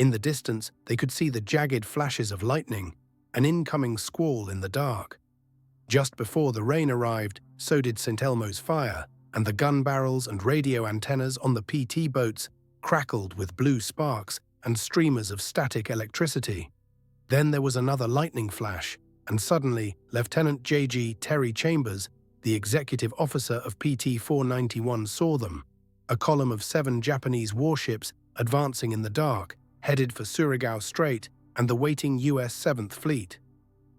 In the distance, they could see the jagged flashes of lightning, an incoming squall in the dark. Just before the rain arrived, so did St. Elmo's fire, and the gun barrels and radio antennas on the PT boats crackled with blue sparks and streamers of static electricity. Then there was another lightning flash, and suddenly Lieutenant J.G. Terry Chambers, the executive officer of PT-491, saw them, a column of 7 Japanese warships advancing in the dark, headed for Surigao Strait and the waiting U.S. 7th Fleet.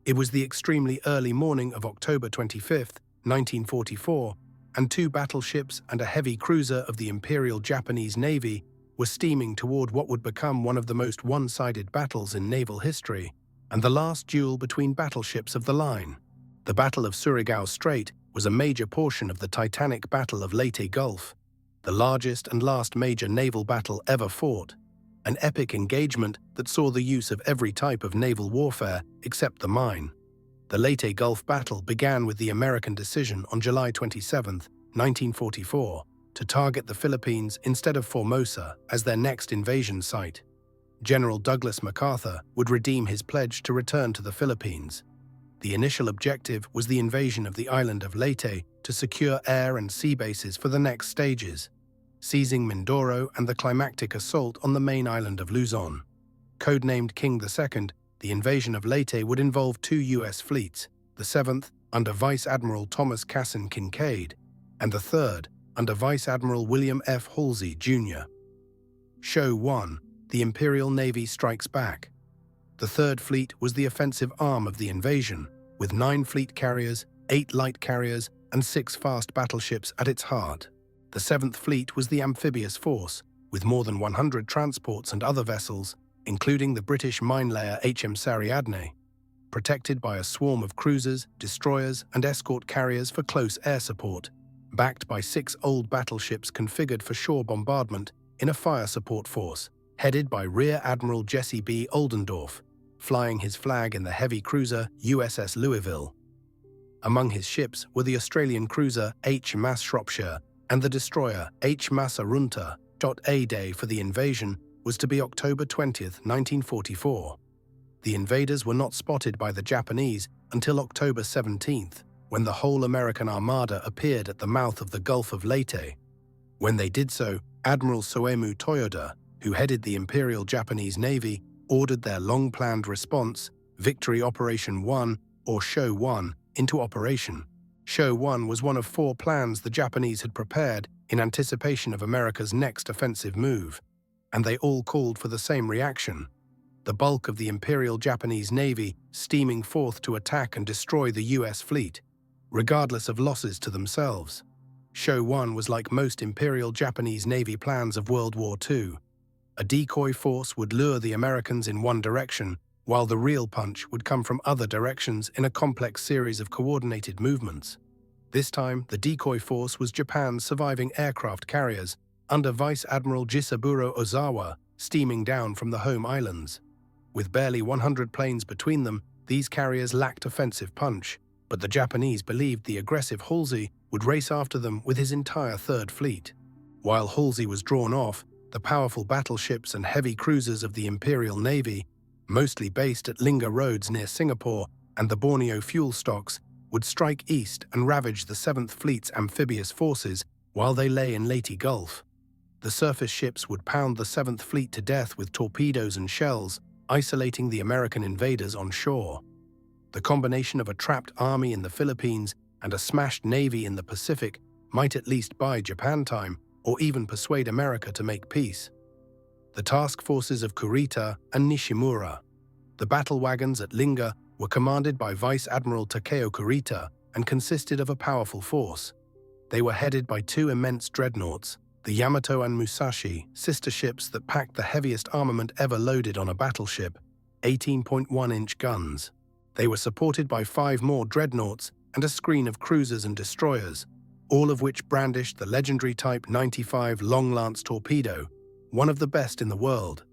It was the extremely early morning of October 25, 1944, and 2 battleships and a heavy cruiser of the Imperial Japanese Navy were steaming toward what would become one of the most one-sided battles in naval history, and the last duel between battleships of the line. The Battle of Surigao Strait was a major portion of the titanic Battle of Leyte Gulf, the largest and last major naval battle ever fought, an epic engagement that saw the use of every type of naval warfare except the mine. The Leyte Gulf battle began with the American decision on July 27, 1944, to target the Philippines instead of Formosa as their next invasion site. General Douglas MacArthur would redeem his pledge to return to the Philippines. The initial objective was the invasion of the island of Leyte to secure air and sea bases for the next stages, seizing Mindoro and the climactic assault on the main island of Luzon. Codenamed King II, the invasion of Leyte would involve 2 U.S. fleets, the 7th under Vice Admiral Thomas Casson Kincaid, and the 3rd under Vice Admiral William F. Halsey, Jr. Show 1. The Imperial Navy Strikes Back. The 3rd Fleet was the offensive arm of the invasion, with 9 fleet carriers, 8 light carriers, and 6 fast battleships at its heart. The 7th Fleet was the amphibious force, with more than 100 transports and other vessels, including the British mine-layer HMS Ariadne, protected by a swarm of cruisers, destroyers, and escort carriers for close air support, backed by 6 old battleships configured for shore bombardment in a fire support force, headed by Rear Admiral Jesse B. Oldendorf, flying his flag in the heavy cruiser USS Louisville. Among his ships were the Australian cruiser HMS Shropshire and the destroyer HMS Arunta. A-Day for the invasion was to be October 20, 1944. The invaders were not spotted by the Japanese until October 17, when the whole American armada appeared at the mouth of the Gulf of Leyte. When they did so, Admiral Soemu Toyoda, who headed the Imperial Japanese Navy, ordered their long-planned response, Victory Operation 1, or Show 1, into operation. Show 1 was one of 4 plans the Japanese had prepared in anticipation of America's next offensive move, and they all called for the same reaction: the bulk of the Imperial Japanese Navy steaming forth to attack and destroy the U.S. fleet, regardless of losses to themselves. Show 1 was like most Imperial Japanese Navy plans of World War II. A decoy force would lure the Americans in one direction, while the real punch would come from other directions in a complex series of coordinated movements. This time, the decoy force was Japan's surviving aircraft carriers, under Vice Admiral Jisaburo Ozawa, steaming down from the home islands. With barely 100 planes between them, these carriers lacked offensive punch, but the Japanese believed the aggressive Halsey would race after them with his entire 3rd Fleet. While Halsey was drawn off, the powerful battleships and heavy cruisers of the Imperial Navy, mostly based at Linga Roads near Singapore, and the Borneo fuel stocks, would strike east and ravage the 7th Fleet's amphibious forces while they lay in Leyte Gulf. The surface ships would pound the 7th Fleet to death with torpedoes and shells, isolating the American invaders on shore. The combination of a trapped army in the Philippines and a smashed navy in the Pacific might at least buy Japan time, or even persuade America to make peace. The task forces of Kurita and Nishimura. The battle wagons at Linga were commanded by Vice Admiral Takeo Kurita and consisted of a powerful force. They were headed by 2 immense dreadnoughts, the Yamato and Musashi, sister ships that packed the heaviest armament ever loaded on a battleship, 18.1-inch guns. They were supported by 5 more dreadnoughts and a screen of cruisers and destroyers, all of which brandished the legendary Type 95 Long Lance torpedo, one of the best in the world.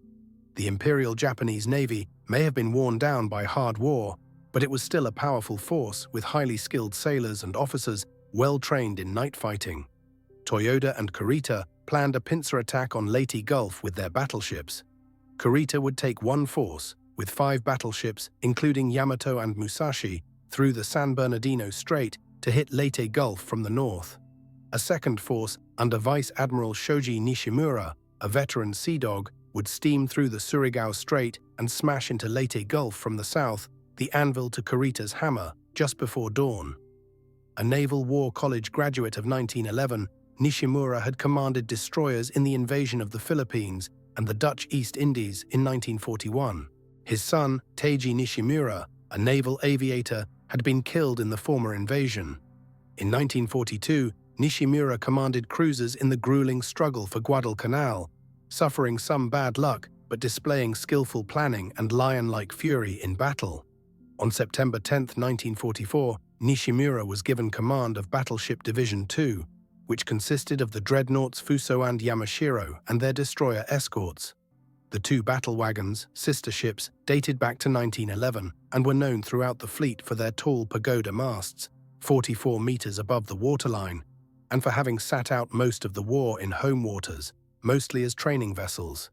The Imperial Japanese Navy may have been worn down by hard war, but it was still a powerful force with highly skilled sailors and officers well trained in night fighting. Toyoda and Kurita planned a pincer attack on Leyte Gulf with their battleships. Kurita would take one force, with 5 battleships, including Yamato and Musashi, through the San Bernardino Strait to hit Leyte Gulf from the north. A second force, under Vice Admiral Shoji Nishimura, a veteran sea dog, would steam through the Surigao Strait and smash into Leyte Gulf from the south, the anvil to Kurita's hammer, just before dawn. A Naval War College graduate of 1911, Nishimura had commanded destroyers in the invasion of the Philippines and the Dutch East Indies in 1941. His son, Teiji Nishimura, a naval aviator, had been killed in the former invasion. In 1942, Nishimura commanded cruisers in the grueling struggle for Guadalcanal, suffering some bad luck but displaying skillful planning and lion-like fury in battle. On September 10, 1944, Nishimura was given command of Battleship Division 2, which consisted of the dreadnoughts Fuso and Yamashiro and their destroyer escorts. The 2 battle wagons, sister ships, dated back to 1911 and were known throughout the fleet for their tall pagoda masts, 44 meters above the waterline, and for having sat out most of the war in home waters, mostly as training vessels.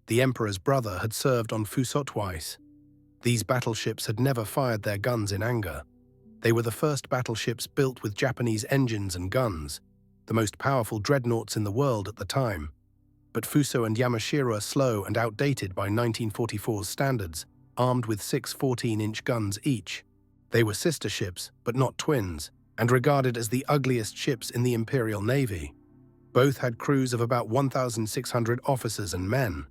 The Emperor's brother had served on Fuso twice. These battleships had never fired their guns in anger. They were the first battleships built with Japanese engines and guns, the most powerful dreadnoughts in the world at the time. But Fuso and Yamashiro are slow and outdated by 1944's standards, armed with 6 14-inch guns each. They were sister ships, but not twins, and regarded as the ugliest ships in the Imperial Navy. Both had crews of about 1,600 officers and men.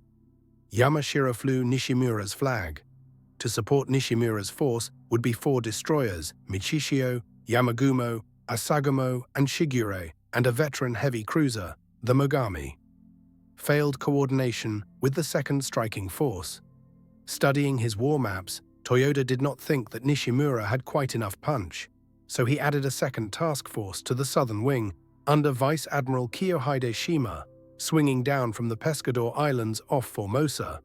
Yamashiro flew Nishimura's flag. To support Nishimura's force would be 4 destroyers, Michishio, Yamagumo, Asagamo, and Shigure, and a veteran heavy cruiser, the Mogami. Failed coordination with the second striking force. Studying his war maps, Toyoda did not think that Nishimura had quite enough punch, so he added a second task force to the southern wing under Vice Admiral Kiyohide Shima, swinging down from the Pescador Islands off Formosa.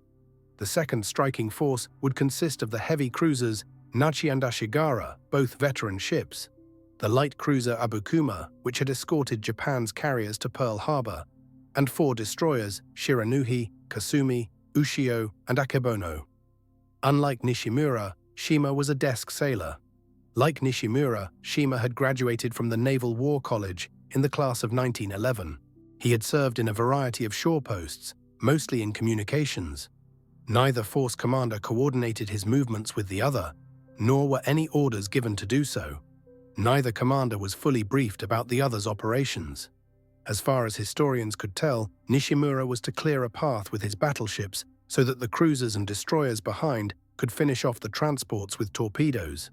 The second striking force would consist of the heavy cruisers Nachi and Ashigara, both veteran ships, the light cruiser Abukuma, which had escorted Japan's carriers to Pearl Harbor, and 4 destroyers Shiranuhi, Kasumi, Ushio, and Akebono. Unlike Nishimura, Shima was a desk sailor. Like Nishimura, Shima had graduated from the Naval War College in the class of 1911. He had served in a variety of shore posts, mostly in communications. Neither force commander coordinated his movements with the other, nor were any orders given to do so. Neither commander was fully briefed about the other's operations. As far as historians could tell, Nishimura was to clear a path with his battleships so that the cruisers and destroyers behind could finish off the transports with torpedoes.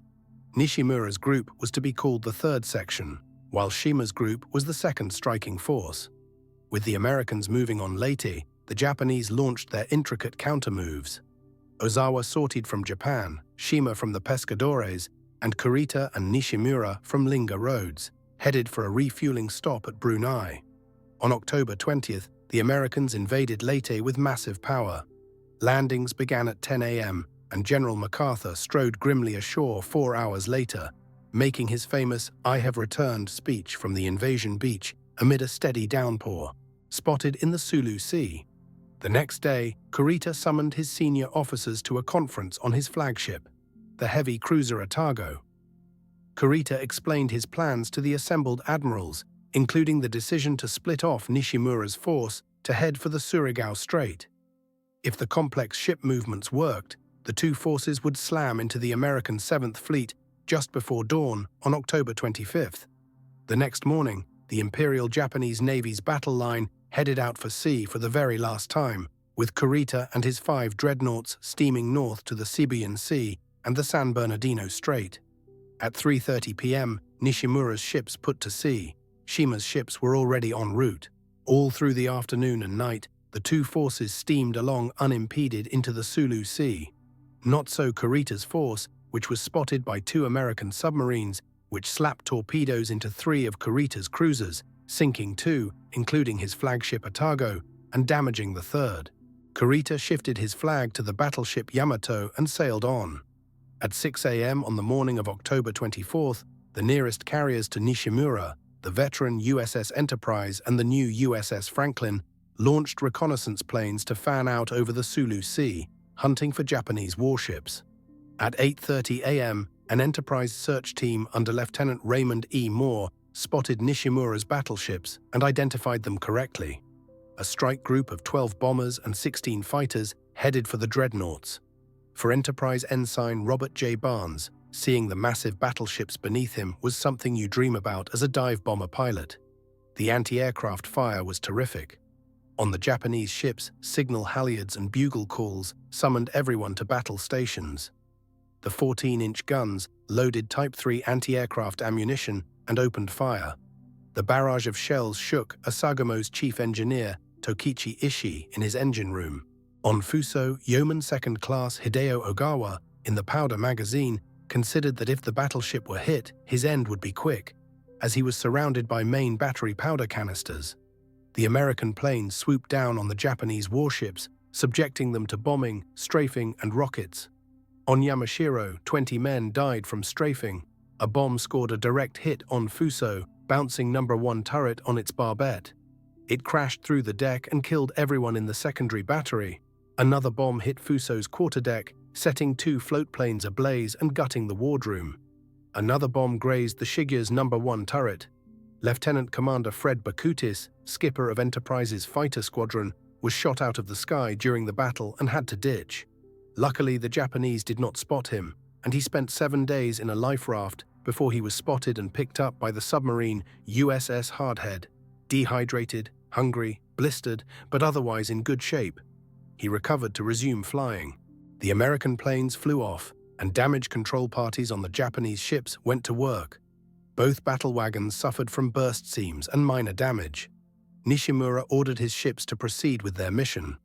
Nishimura's group was to be called the 3rd section, while Shima's group was the 2nd striking force. With the Americans moving on Leyte, the Japanese launched their intricate counter-moves. Ozawa sortied from Japan, Shima from the Pescadores, and Kurita and Nishimura from Linga Roads, headed for a refueling stop at Brunei. On October 20th, the Americans invaded Leyte with massive power. Landings began at 10 a.m., and General MacArthur strode grimly ashore 4 hours later, making his famous "I have returned" speech from the invasion beach amid a steady downpour, spotted in the Sulu Sea. The next day, Kurita summoned his senior officers to a conference on his flagship, the heavy cruiser Otago. Kurita explained his plans to the assembled admirals, including the decision to split off Nishimura's force to head for the Surigao Strait. If the complex ship movements worked, the 2 forces would slam into the American 7th Fleet just before dawn on October 25th. The next morning, the Imperial Japanese Navy's battle line headed out for sea for the very last time, with Kurita and his 5 dreadnoughts steaming north to the Sibian Sea and the San Bernardino Strait. At 3:30 p.m., Nishimura's ships put to sea. Shima's ships were already en route. All through the afternoon and night, the 2 forces steamed along unimpeded into the Sulu Sea. Not so Kurita's force, which was spotted by 2 American submarines, which slapped torpedoes into 3 of Kurita's cruisers, sinking 2, including his flagship Otago, and damaging the 3rd. Kurita shifted his flag to the battleship Yamato and sailed on. At 6 a.m. on the morning of October 24th, the nearest carriers to Nishimura, the veteran USS Enterprise and the new USS Franklin, launched reconnaissance planes to fan out over the Sulu Sea, hunting for Japanese warships. At 8:30 a.m., an Enterprise search team under Lieutenant Raymond E. Moore spotted Nishimura's battleships and identified them correctly. A strike group of 12 bombers and 16 fighters headed for the dreadnoughts. For Enterprise ensign Robert J. Barnes, seeing the massive battleships beneath him was something you dream about as a dive bomber pilot. The anti-aircraft fire was terrific. On the Japanese ships, signal halyards and bugle calls summoned everyone to battle stations. The 14-inch guns loaded Type 3 anti-aircraft ammunition and opened fire. The barrage of shells shook Asagamo's chief engineer, Tokichi Ishii, in his engine room. On Fuso, Yeoman Second Class Hideo Ogawa, in the powder magazine, considered that if the battleship were hit, his end would be quick, as he was surrounded by main battery powder canisters. The American planes swooped down on the Japanese warships, subjecting them to bombing, strafing, and rockets. On Yamashiro, 20 men died from strafing. A bomb scored a direct hit on Fuso, bouncing No. 1 turret on its barbette. It crashed through the deck and killed everyone in the secondary battery. Another bomb hit Fuso's quarterdeck, setting 2 float planes ablaze and gutting the wardroom. Another bomb grazed the Shigeru's No. 1 turret. Lieutenant Commander Fred Bakutis, skipper of Enterprise's fighter squadron, was shot out of the sky during the battle and had to ditch. Luckily, the Japanese did not spot him, and he spent 7 days in a life raft before he was spotted and picked up by the submarine USS Hardhead, dehydrated, hungry, blistered, but otherwise in good shape. He recovered to resume flying. The American planes flew off, and damage control parties on the Japanese ships went to work. Both battle wagons suffered from burst seams and minor damage. Nishimura ordered his ships to proceed with their mission.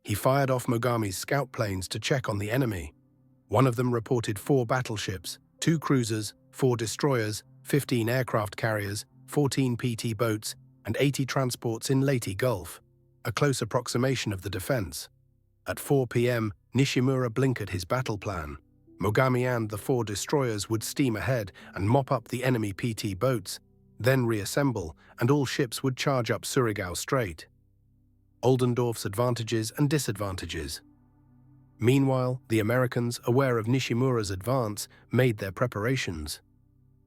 He fired off Mogami's scout planes to check on the enemy. One of them reported 4 battleships, 2 cruisers, 4 destroyers, 15 aircraft carriers, 14 PT boats, and 80 transports in Leyte Gulf, a close approximation of the defense. At 4 p.m., Nishimura blinkered his battle plan. Mogami and the 4 destroyers would steam ahead and mop up the enemy PT boats, then reassemble, and all ships would charge up Surigao Strait. Oldendorf's advantages and disadvantages. Meanwhile, the Americans, aware of Nishimura's advance, made their preparations.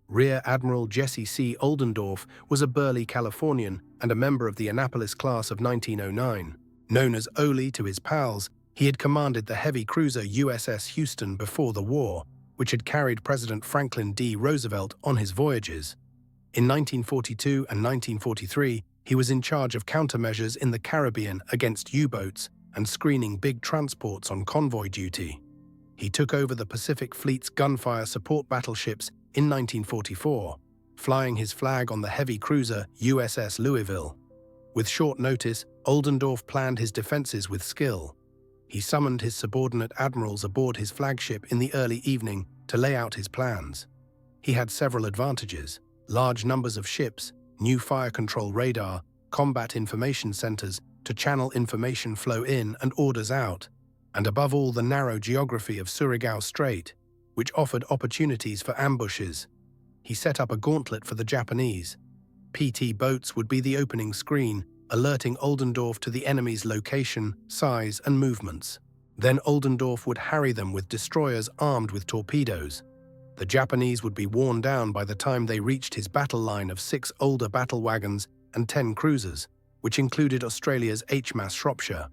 Rear Admiral Jesse C. Oldendorf was a burly Californian and a member of the Annapolis class of 1909. Known as Ole to his pals, he had commanded the heavy cruiser USS Houston before the war, which had carried President Franklin D. Roosevelt on his voyages. In 1942 and 1943, he was in charge of countermeasures in the Caribbean against U-boats and screening big transports on convoy duty. He took over the Pacific Fleet's gunfire support battleships in 1944, flying his flag on the heavy cruiser USS Louisville. With short notice, Oldendorf planned his defenses with skill. He summoned his subordinate admirals aboard his flagship in the early evening to lay out his plans. He had several advantages: large numbers of ships, new fire control radar, combat information centers to channel information flow in and orders out, and above all the narrow geography of Surigao Strait, which offered opportunities for ambushes. He set up a gauntlet for the Japanese. PT boats would be the opening screen, alerting Oldendorf to the enemy's location, size, and movements. Then Oldendorf would harry them with destroyers armed with torpedoes. The Japanese would be worn down by the time they reached his battle line of 6 older battle wagons and 10 cruisers, which included Australia's HMAS Shropshire.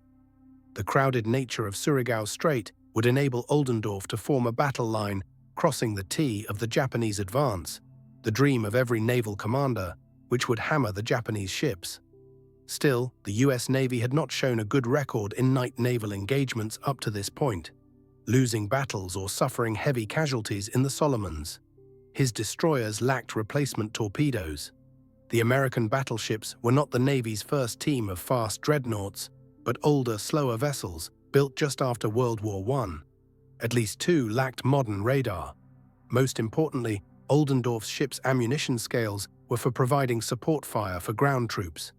The crowded nature of Surigao Strait would enable Oldendorf to form a battle line crossing the T of the Japanese advance, the dream of every naval commander, which would hammer the Japanese ships. Still, the US Navy had not shown a good record in night naval engagements up to this point, losing battles or suffering heavy casualties in the Solomons. His destroyers lacked replacement torpedoes. The American battleships were not the Navy's first team of fast dreadnoughts, but older, slower vessels built just after World War I. At least 2 lacked modern radar. Most importantly, Oldendorf's ship's ammunition scales were for providing support fire for ground troops.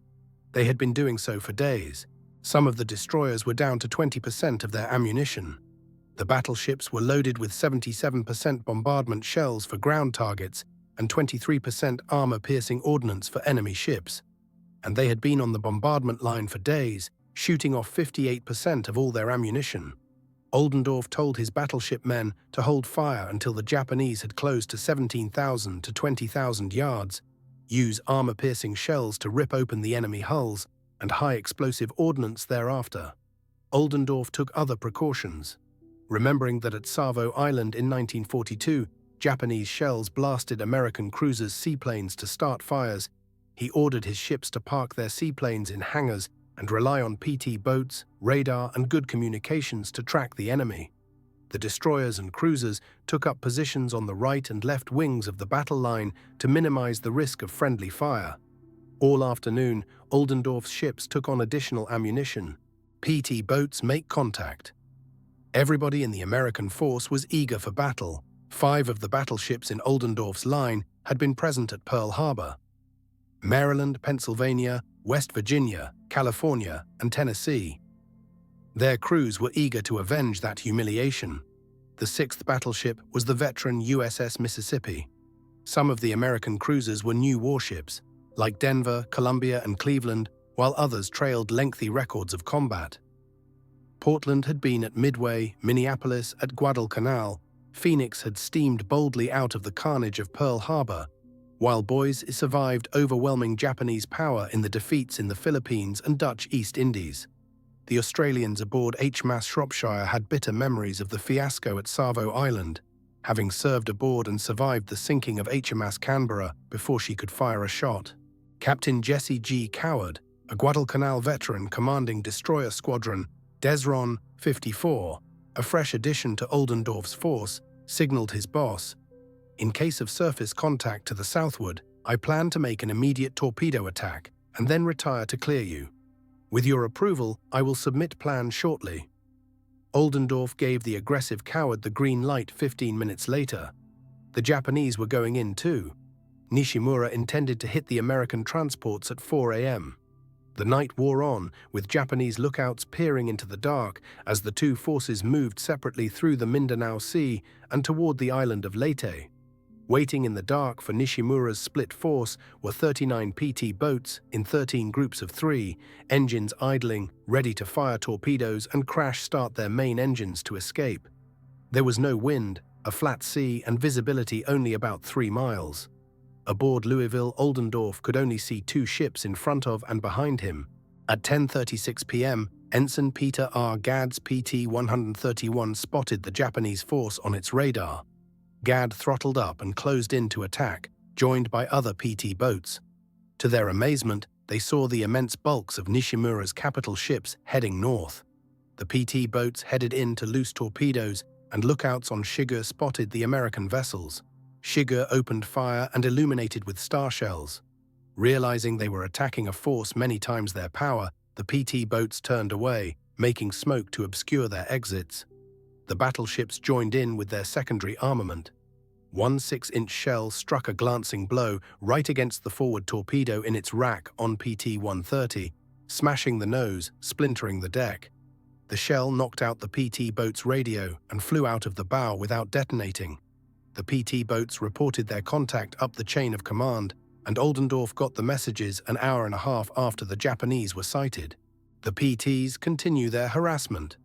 They had been doing so for days. Some of the destroyers were down to 20% of their ammunition. The battleships were loaded with 77% bombardment shells for ground targets and 23% armor-piercing ordnance for enemy ships. and they had been on the bombardment line for days, shooting off 58% of all their ammunition. Oldendorf told his battleship men to hold fire until the Japanese had closed to 17,000 to 20,000 yards, use armor-piercing shells to rip open the enemy hulls, and high-explosive ordnance thereafter. Oldendorf took other precautions. Remembering that at Savo Island in 1942, Japanese shells blasted American cruisers' seaplanes to start fires, he ordered his ships to park their seaplanes in hangars and rely on PT boats, radar, and good communications to track the enemy. The destroyers and cruisers took up positions on the right and left wings of the battle line to minimize the risk of friendly fire. All afternoon, Oldendorf's ships took on additional ammunition. PT boats make contact. Everybody in the American force was eager for battle. 5 of the battleships in Oldendorf's line had been present at Pearl Harbor. Maryland, Pennsylvania, West Virginia, California, and Tennessee. Their crews were eager to avenge that humiliation. The 6th battleship was the veteran USS Mississippi. Some of the American cruisers were new warships, like Denver, Columbia, and Cleveland, while others trailed lengthy records of combat. Portland had been at Midway, Minneapolis at Guadalcanal, Phoenix had steamed boldly out of the carnage of Pearl Harbor, while Boise survived overwhelming Japanese power in the defeats in the Philippines and Dutch East Indies. The Australians aboard HMAS Shropshire had bitter memories of the fiasco at Savo Island, having served aboard and survived the sinking of HMAS Canberra before she could fire a shot. Captain Jesse G. Coward, a Guadalcanal veteran commanding Destroyer Squadron Desron 54, a fresh addition to Oldendorf's force, signaled his boss, "In case of surface contact to the southward, I plan to make an immediate torpedo attack and then retire to clear you. With your approval, I will submit plans shortly." Oldendorf gave the aggressive Coward the green light 15 minutes later. The Japanese were going in too. Nishimura intended to hit the American transports at 4 a.m. The night wore on, with Japanese lookouts peering into the dark as the two forces moved separately through the Mindanao Sea and toward the island of Leyte. Waiting in the dark for Nishimura's split force were 39 PT boats in 13 groups of 3, engines idling, ready to fire torpedoes and crash start their main engines to escape. There was no wind, a flat sea, and visibility only about 3 miles. Aboard Louisville, Oldendorf could only see 2 ships in front of and behind him. At 10:36 p.m., Ensign Peter R. Gadd's PT-131 spotted the Japanese force on its radar. Gadd throttled up and closed in to attack, joined by other PT boats. To their amazement, they saw the immense bulks of Nishimura's capital ships heading north. The PT boats headed in to loose torpedoes, and lookouts on Shiga spotted the American vessels. Shiga opened fire and illuminated with star shells. Realizing they were attacking a force many times their power, the PT boats turned away, making smoke to obscure their exits. The battleships joined in with their secondary armament. One 6-inch shell struck a glancing blow right against the forward torpedo in its rack on PT-130, smashing the nose, splintering the deck. The shell knocked out the PT boat's radio and flew out of the bow without detonating. The PT boats reported their contact up the chain of command, and Oldendorf got the messages an hour and a half after the Japanese were sighted. The PTs continue their harassment.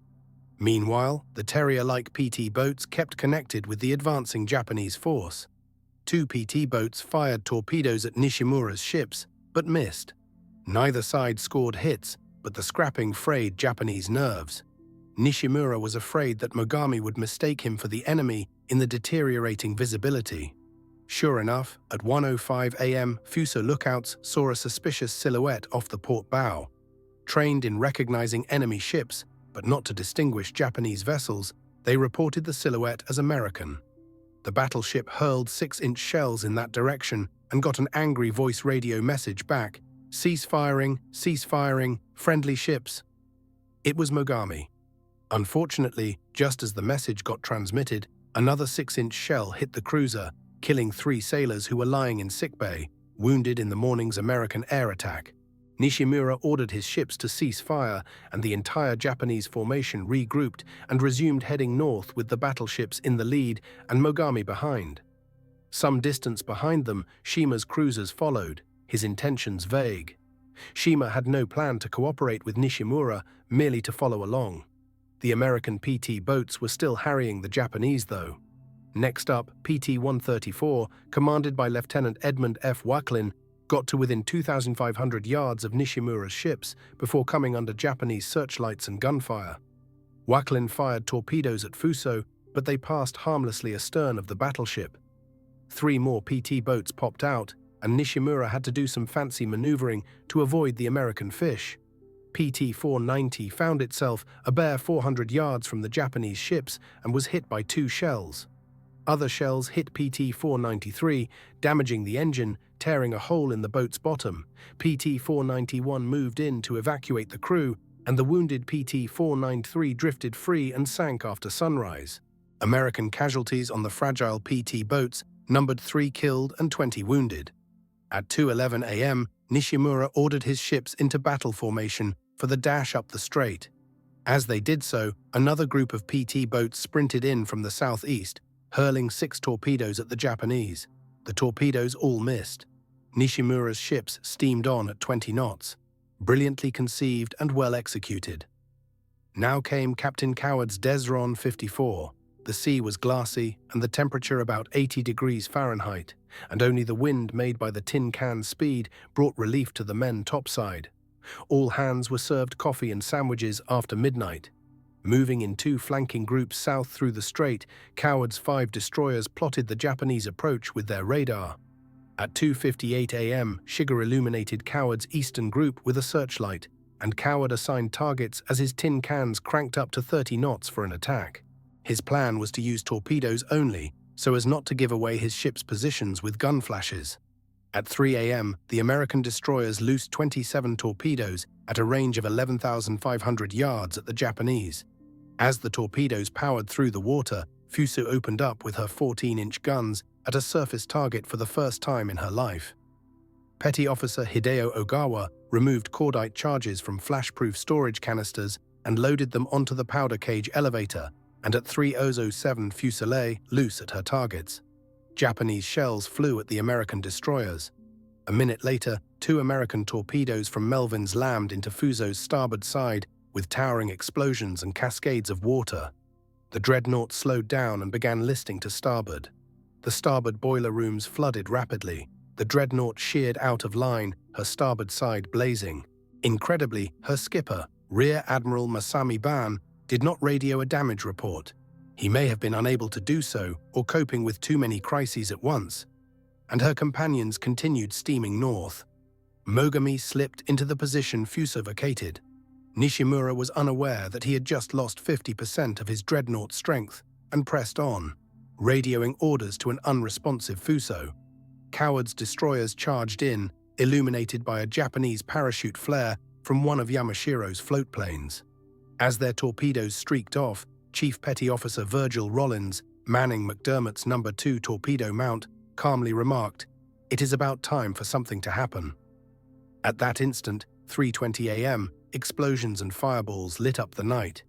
Meanwhile, the Terrier-like PT boats kept connected with the advancing Japanese force. 2 PT boats fired torpedoes at Nishimura's ships, but missed. Neither side scored hits, but the scrapping frayed Japanese nerves. Nishimura was afraid that Mogami would mistake him for the enemy in the deteriorating visibility. Sure enough, at 1:05 a.m., Fuso lookouts saw a suspicious silhouette off the port bow. Trained in recognizing enemy ships, but not to distinguish Japanese vessels, they reported the silhouette as American. The battleship hurled 6-inch shells in that direction and got an angry voice radio message back, "Cease firing, friendly ships." It was Mogami. Unfortunately, just as the message got transmitted, another 6-inch shell hit the cruiser, killing 3 sailors who were lying in sickbay, wounded in the morning's American air attack. Nishimura ordered his ships to cease fire, and the entire Japanese formation regrouped and resumed heading north with the battleships in the lead and Mogami behind. Some distance behind them, Shima's cruisers followed, his intentions vague. Shima had no plan to cooperate with Nishimura, merely to follow along. The American PT boats were still harrying the Japanese, though. Next up, PT-134, commanded by Lieutenant Edmund F. Wacklin, got to within 2,500 yards of Nishimura's ships before coming under Japanese searchlights and gunfire. Wacklin fired torpedoes at Fuso, but they passed harmlessly astern of the battleship. 3 more PT boats popped out, and Nishimura had to do some fancy maneuvering to avoid the American fish. PT-490 found itself a bare 400 yards from the Japanese ships and was hit by 2 shells. Other shells hit PT-493, damaging the engine, tearing a hole in the boat's bottom. PT-491 moved in to evacuate the crew, and the wounded PT-493 drifted free and sank after sunrise. American casualties on the fragile PT boats numbered 3 killed and 20 wounded. At 2:11 a.m., Nishimura ordered his ships into battle formation for the dash up the strait. As they did so, another group of PT boats sprinted in from the southeast, hurling 6 torpedoes at the Japanese. The torpedoes all missed. Nishimura's ships steamed on at 20 knots, brilliantly conceived and well executed. Now came Captain Coward's Desron 54. The sea was glassy and the temperature about 80 degrees Fahrenheit, and only the wind made by the tin can speed brought relief to the men topside. All hands were served coffee and sandwiches after midnight. Moving in 2 flanking groups south through the strait, Coward's 5 destroyers plotted the Japanese approach with their radar. At 2:58 a.m., Shiga illuminated Coward's eastern group with a searchlight, and Coward assigned targets as his tin cans cranked up to 30 knots for an attack. His plan was to use torpedoes only, so as not to give away his ship's positions with gun flashes. At 3 a.m., the American destroyers loosed 27 torpedoes at a range of 11,500 yards at the Japanese. As the torpedoes powered through the water, Fuso opened up with her 14-inch guns at a surface target for the first time in her life. Petty Officer Hideo Ogawa removed cordite charges from flash-proof storage canisters and loaded them onto the powder cage elevator, and at 3:07 Fusilier loose at her targets. Japanese shells flew at the American destroyers. A minute later, 2 American torpedoes from Melvins slammed into Fuso's starboard side with towering explosions and cascades of water. The dreadnought slowed down and began listing to starboard. The starboard boiler rooms flooded rapidly. The dreadnought sheared out of line, her starboard side blazing. Incredibly, her skipper, Rear Admiral Masami Ban, did not radio a damage report. He may have been unable to do so or coping with too many crises at once. And her companions continued steaming north. Mogami slipped into the position Fuso vacated. Nishimura was unaware that he had just lost 50% of his dreadnought strength and pressed on, radioing orders to an unresponsive Fuso. Coward's destroyers charged in, illuminated by a Japanese parachute flare from one of Yamashiro's float planes. As their torpedoes streaked off, Chief Petty Officer Virgil Rollins, manning McDermott's No. 2 torpedo mount, calmly remarked, "It is about time for something to happen." At that instant, 3:20 a.m., explosions and fireballs lit up the night.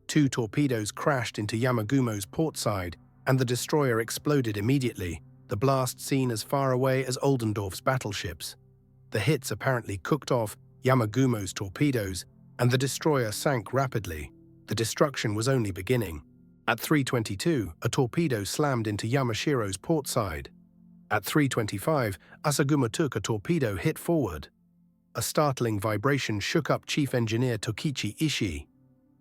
2 torpedoes crashed into Yamagumo's port side, and the destroyer exploded immediately, the blast seen as far away as Oldendorf's battleships. The hits apparently cooked off Yamagumo's torpedoes, and the destroyer sank rapidly. The destruction was only beginning. At 3:22, a torpedo slammed into Yamashiro's port side. At 3:25, Asaguma took a torpedo hit forward. A startling vibration shook up Chief Engineer Tokichi Ishii.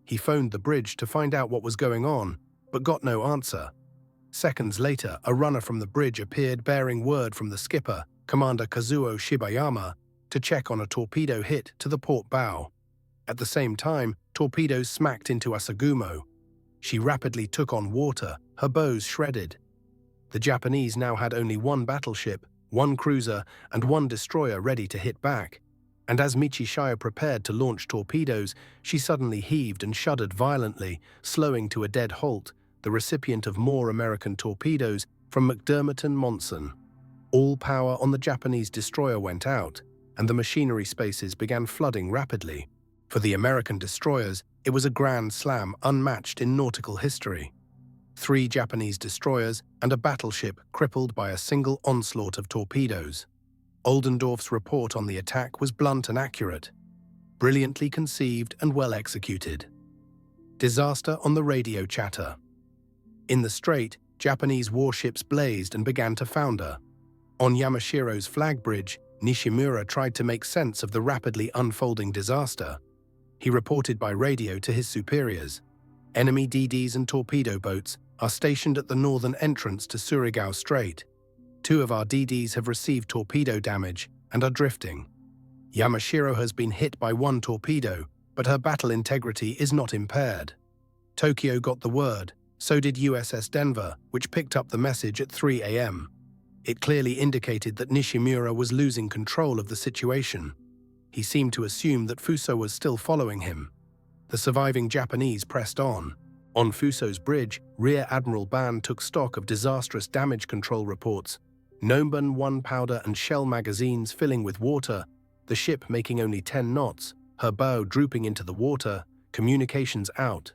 He phoned the bridge to find out what was going on, but got no answer. Seconds later, a runner from the bridge appeared bearing word from the skipper, Commander Kazuo Shibayama, to check on a torpedo hit to the port bow. At the same time, torpedoes smacked into Asagumo. She rapidly took on water, her bows shredded. The Japanese now had only 1 battleship, 1 cruiser, and 1 destroyer ready to hit back. And as Michishaya prepared to launch torpedoes, she suddenly heaved and shuddered violently, slowing to a dead halt, the recipient of more American torpedoes from McDermott and Monson. All power on the Japanese destroyer went out, and the machinery spaces began flooding rapidly. For the American destroyers, it was a grand slam unmatched in nautical history. 3 Japanese destroyers and a battleship crippled by a single onslaught of torpedoes. Oldendorf's report on the attack was blunt and accurate, brilliantly conceived and well executed. Disaster on the radio chatter. In the strait, Japanese warships blazed and began to founder. On Yamashiro's flag bridge, Nishimura tried to make sense of the rapidly unfolding disaster. He reported by radio to his superiors. Enemy DDs and torpedo boats are stationed at the northern entrance to Surigao Strait. 2 of our DDs have received torpedo damage and are drifting. Yamashiro has been hit by 1 torpedo, but her battle integrity is not impaired. Tokyo got the word, so did USS Denver, which picked up the message at 3 a.m. It clearly indicated that Nishimura was losing control of the situation. He seemed to assume that Fuso was still following him. The surviving Japanese pressed on. On Fuso's bridge, Rear Admiral Ban took stock of disastrous damage control reports. Nomban 1 powder and shell magazines filling with water, the ship making only 10 knots, her bow drooping into the water, communications out.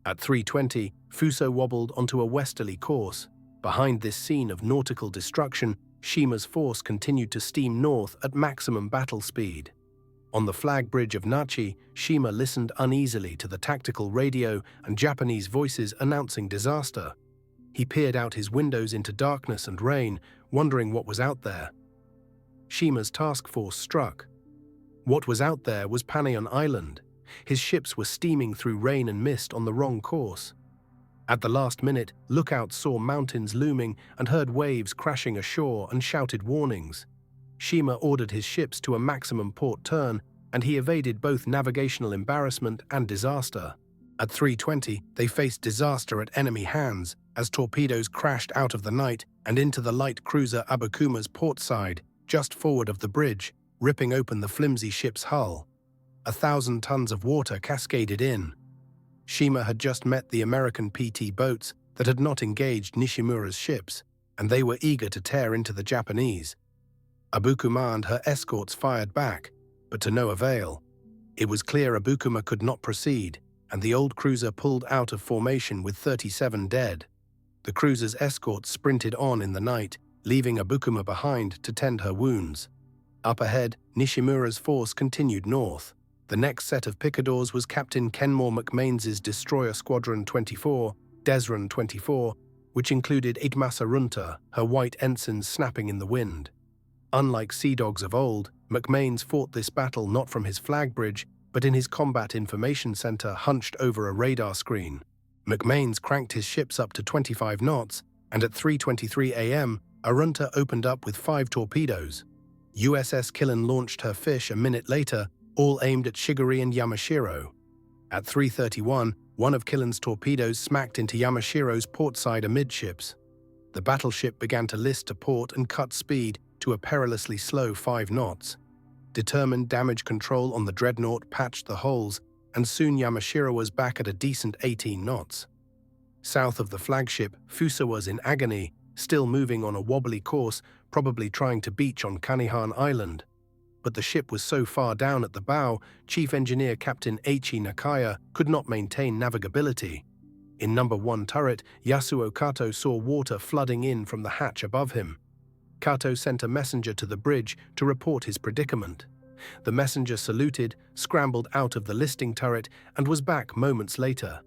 At 3:20, Fuso wobbled onto a westerly course. Behind this scene of nautical destruction, Shima's force continued to steam north at maximum battle speed. On the flag bridge of Nachi, Shima listened uneasily to the tactical radio and Japanese voices announcing disaster. He peered out his windows into darkness and rain, wondering what was out there. Shima's task force struck. What was out there was Panayon Island. His ships were steaming through rain and mist on the wrong course. At the last minute, lookouts saw mountains looming and heard waves crashing ashore and shouted warnings. Shima ordered his ships to a maximum port turn, and he evaded both navigational embarrassment and disaster. At 3:20, they faced disaster at enemy hands as torpedoes crashed out of the night and into the light cruiser Abakuma's port side, just forward of the bridge, ripping open the flimsy ship's hull. 1,000 tons of water cascaded in. Shima had just met the American PT boats that had not engaged Nishimura's ships, and they were eager to tear into the Japanese. Abukuma and her escorts fired back, but to no avail. It was clear Abukuma could not proceed, and the old cruiser pulled out of formation with 37 dead. The cruiser's escorts sprinted on in the night, leaving Abukuma behind to tend her wounds. Up ahead, Nishimura's force continued north. The next set of picadors was Captain Kenmore McMains' Destroyer Squadron 24, Desron 24, which included Idmasa Runta, her white ensigns snapping in the wind. Unlike sea dogs of old, McMains fought this battle not from his flag bridge, but in his combat information center hunched over a radar screen. McMains cranked his ships up to 25 knots, and at 3:23 a.m., Arunta opened up with 5 torpedoes. USS Killen launched her fish a minute later, all aimed at Shiguri and Yamashiro. At 3:31, one of Killen's torpedoes smacked into Yamashiro's portside amidships. The battleship began to list to port and cut speed to a perilously slow 5 knots. Determined damage control on the dreadnought patched the holes, and soon Yamashiro was back at a decent 18 knots. South of the flagship, Fuso was in agony, still moving on a wobbly course, probably trying to beach on Kanihan Island. But the ship was so far down at the bow, Chief Engineer Captain Eiichi Nakaya could not maintain navigability. In number 1 turret, Yasuo Kato saw water flooding in from the hatch above him. Kato sent a messenger to the bridge to report his predicament. The messenger saluted, scrambled out of the listing turret, and was back moments later.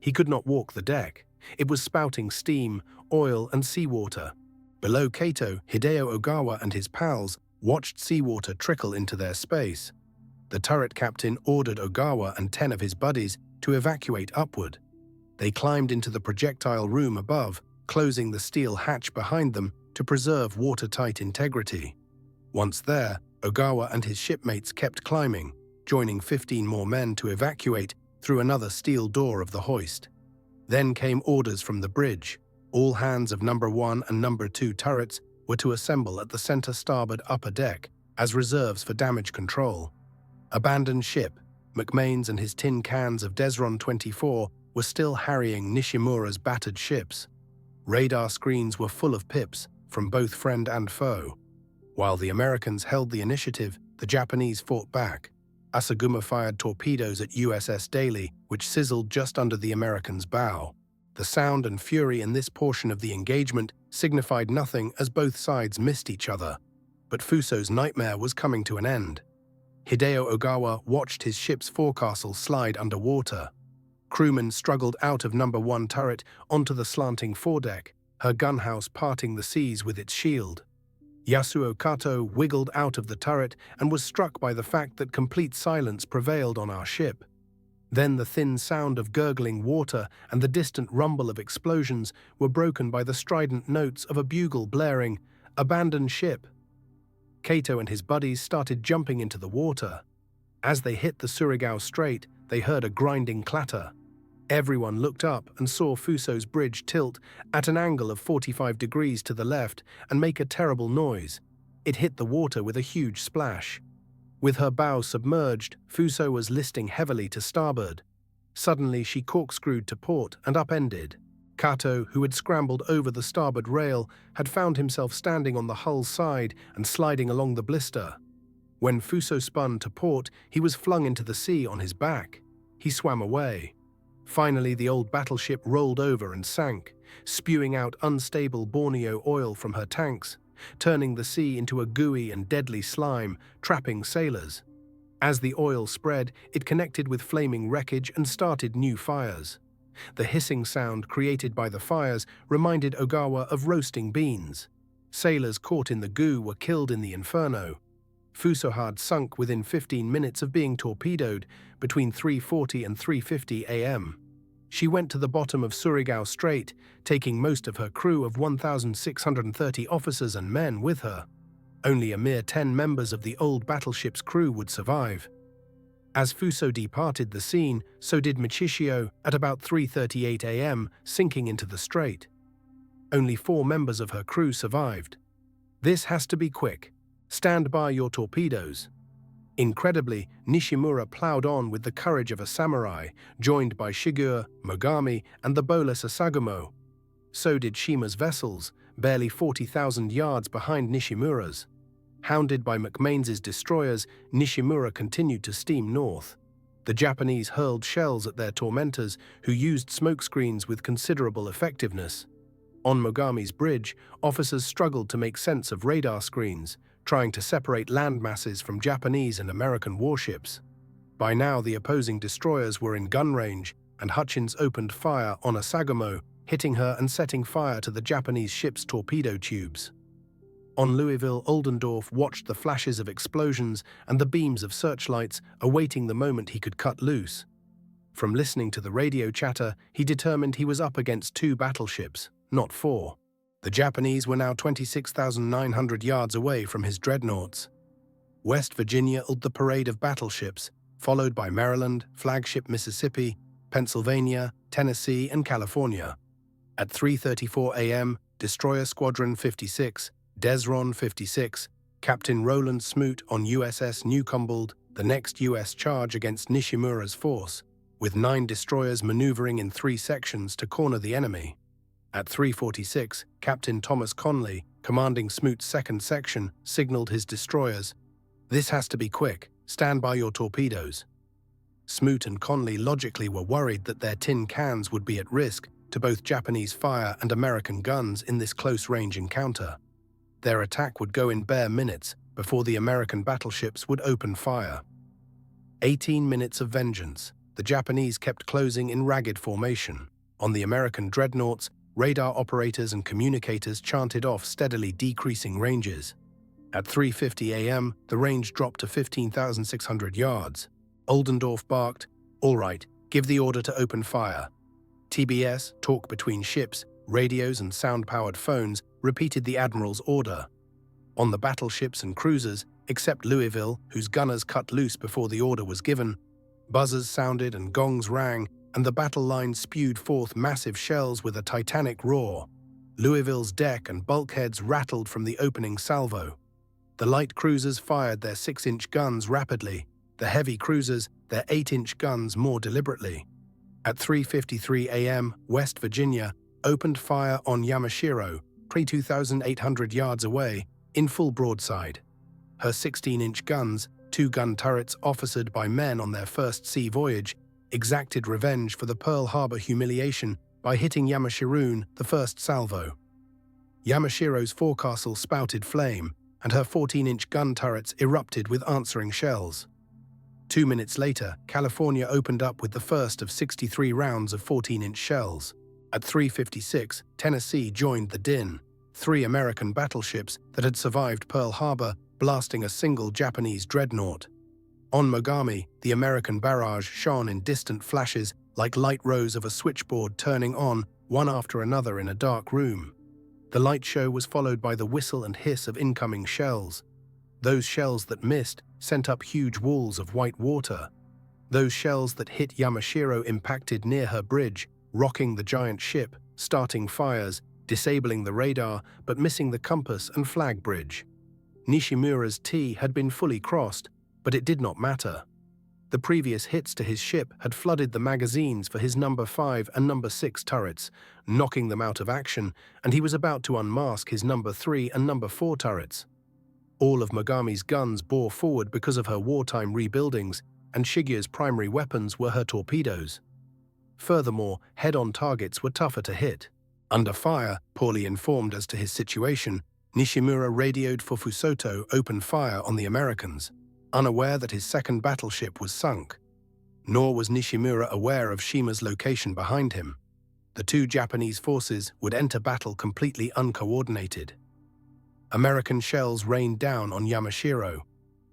He could not walk the deck. It was spouting steam, oil, and seawater. Below Kato, Hideo Ogawa and his pals watched seawater trickle into their space. The turret captain ordered Ogawa and 10 of his buddies to evacuate upward. They climbed into the projectile room above, closing the steel hatch behind them to preserve watertight integrity. Once there, Ogawa and his shipmates kept climbing, joining 15 more men to evacuate through another steel door of the hoist. Then came orders from the bridge. All hands of number 1 and number 2 turrets were to assemble at the center starboard upper deck as reserves for damage control. Abandoned ship, McMains and his tin cans of Desron 24 were still harrying Nishimura's battered ships. Radar screens were full of pips from both friend and foe. While the Americans held the initiative, the Japanese fought back. Asaguma fired torpedoes at USS Daly, which sizzled just under the Americans' bow. The sound and fury in this portion of the engagement signified nothing as both sides missed each other. but Fuso's nightmare was coming to an end. Hideo Ogawa watched his ship's forecastle slide underwater. Crewmen struggled out of number 1 turret onto the slanting foredeck, her gunhouse parting the seas with its shield. Yasuo Kato wiggled out of the turret and was struck by the fact that complete silence prevailed on our ship. Then the thin sound of gurgling water and the distant rumble of explosions were broken by the strident notes of a bugle blaring, "Abandon ship." Kato and his buddies started jumping into the water. As they hit the Surigao Strait, they heard a grinding clatter. Everyone looked up and saw Fuso's bridge tilt at an angle of 45 degrees to the left and make a terrible noise. It hit the water with a huge splash. With her bow submerged, Fuso was listing heavily to starboard. Suddenly, she corkscrewed to port and upended. Kato, who had scrambled over the starboard rail, had found himself standing on the hull side and sliding along the blister. When Fuso spun to port, he was flung into the sea on his back. He swam away. Finally, the old battleship rolled over and sank, spewing out unstable Borneo oil from her tanks, turning the sea into a gooey and deadly slime, trapping sailors. As the oil spread, it connected with flaming wreckage and started new fires. The hissing sound created by the fires reminded Ogawa of roasting beans. Sailors caught in the goo were killed in the inferno. Fuso had sunk within 15 minutes of being torpedoed between 3:40 and 3:50 a.m. She went to the bottom of Surigao Strait, taking most of her crew of 1,630 officers and men with her. Only a mere 10 members of the old battleship's crew would survive. As Fuso departed the scene, so did Machishio at about 3:38 a.m., sinking into the strait. Only 4 members of her crew survived. "This has to be quick. Stand by your torpedoes." Incredibly, Nishimura plowed on with the courage of a samurai, joined by Shigure, Mogami, and the Bolas Asagumo. So did Shima's vessels, barely 40,000 yards behind Nishimura's. Hounded by McMain's destroyers, Nishimura continued to steam north. The Japanese hurled shells at their tormentors, who used smokescreens with considerable effectiveness. On Mogami's bridge, officers struggled to make sense of radar screens, trying to separate land masses from Japanese and American warships. By now, the opposing destroyers were in gun range, and Hutchins opened fire on Asagumo, hitting her and setting fire to the Japanese ship's torpedo tubes. On Louisville, Oldendorf watched the flashes of explosions and the beams of searchlights, awaiting the moment he could cut loose. From listening to the radio chatter, he determined he was up against 2 battleships, not 4. The Japanese were now 26,900 yards away from his dreadnoughts. West Virginia led the parade of battleships, followed by Maryland, flagship Mississippi, Pennsylvania, Tennessee, and California. At 3:34 a.m., Destroyer Squadron 56, Desron 56, Captain Roland Smoot on USS Newcombold, the next U.S. charge against Nishimura's force, with 9 destroyers maneuvering in 3 sections to corner the enemy. At 3:46, Captain Thomas Conley, commanding Smoot's 2nd section, signaled his destroyers, "This has to be quick. Stand by your torpedoes." Smoot and Conley logically were worried that their tin cans would be at risk to both Japanese fire and American guns in this close-range encounter. Their attack would go in bare minutes before the American battleships would open fire. 18 minutes of vengeance. The Japanese kept closing in ragged formation. On the American dreadnoughts, radar operators and communicators chanted off steadily decreasing ranges. At 3:50 a.m., the range dropped to 15,600 yards. Oldendorf barked, "All right, give the order to open fire." TBS, talk between ships, radios and sound-powered phones, repeated the Admiral's order. On the battleships and cruisers, except Louisville, whose gunners cut loose before the order was given, buzzers sounded and gongs rang, and the battle line spewed forth massive shells with a titanic roar. Louisville's deck and bulkheads rattled from the opening salvo. The light cruisers fired their 6-inch guns rapidly, the heavy cruisers their 8-inch guns more deliberately. At 3:53 a.m., West Virginia opened fire on Yamashiro, 2,800 yards away, in full broadside. Her 16-inch guns, 2 gun turrets officered by men on their first sea voyage, exacted revenge for the Pearl Harbor humiliation by hitting Yamashiroon the first salvo. Yamashiro's forecastle spouted flame, and her 14-inch gun turrets erupted with answering shells. 2 minutes later, California opened up with the first of 63 rounds of 14-inch shells. At 3:56, Tennessee joined the din, 3 American battleships that had survived Pearl Harbor blasting a single Japanese dreadnought. On Mogami, the American barrage shone in distant flashes like light rows of a switchboard turning on, one after another in a dark room. The light show was followed by the whistle and hiss of incoming shells. Those shells that missed sent up huge walls of white water. Those shells that hit Yamashiro impacted near her bridge, rocking the giant ship, starting fires, disabling the radar but missing the compass and flag bridge. Nishimura's T had been fully crossed, but it did not matter. The previous hits to his ship had flooded the magazines for his number 5 and number 6 turrets, knocking them out of action, and he was about to unmask his number 3 and number 4 turrets. All of Mogami's guns bore forward because of her wartime rebuildings, and Shigeru's primary weapons were her torpedoes. Furthermore, head-on targets were tougher to hit. Under fire, poorly informed as to his situation, Nishimura radioed for Fuso to open fire on the Americans, unaware that his second battleship was sunk. Nor was Nishimura aware of Shima's location behind him. The 2 Japanese forces would enter battle completely uncoordinated. American shells rained down on Yamashiro.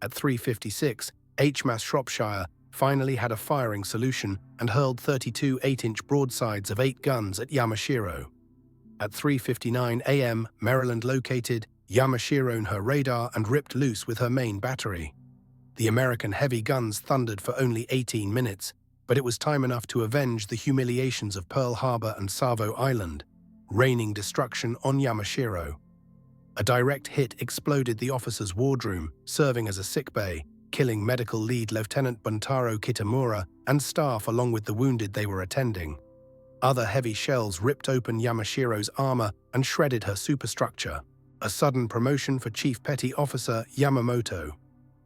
At 3:56, HMAS Shropshire finally had a firing solution and hurled 32 8-inch broadsides of 8 guns at Yamashiro. At 3:59 a.m., Maryland located Yamashiro on her radar and ripped loose with her main battery. The American heavy guns thundered for only 18 minutes, but it was time enough to avenge the humiliations of Pearl Harbor and Savo Island, raining destruction on Yamashiro. A direct hit exploded the officer's wardroom, serving as a sickbay, killing medical lead Lieutenant Buntaro Kitamura and staff along with the wounded they were attending. Other heavy shells ripped open Yamashiro's armor and shredded her superstructure, a sudden promotion for Chief Petty Officer Yamamoto.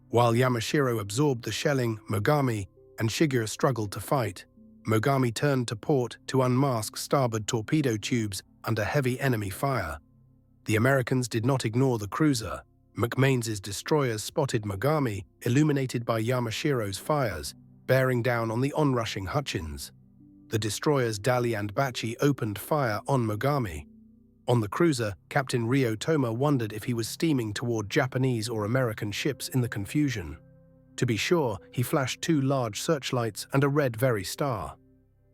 While Yamashiro absorbed the shelling, Mogami and Shigeru struggled to fight. Mogami turned to port to unmask starboard torpedo tubes under heavy enemy fire. The Americans did not ignore the cruiser. McManes's destroyers spotted Mogami, illuminated by Yamashiro's fires, bearing down on the onrushing Hutchins. The destroyers Dali and Bachi opened fire on Mogami. On the cruiser, Captain Ryo Toma wondered if he was steaming toward Japanese or American ships in the confusion. To be sure, he flashed 2 large searchlights and a red Very Star.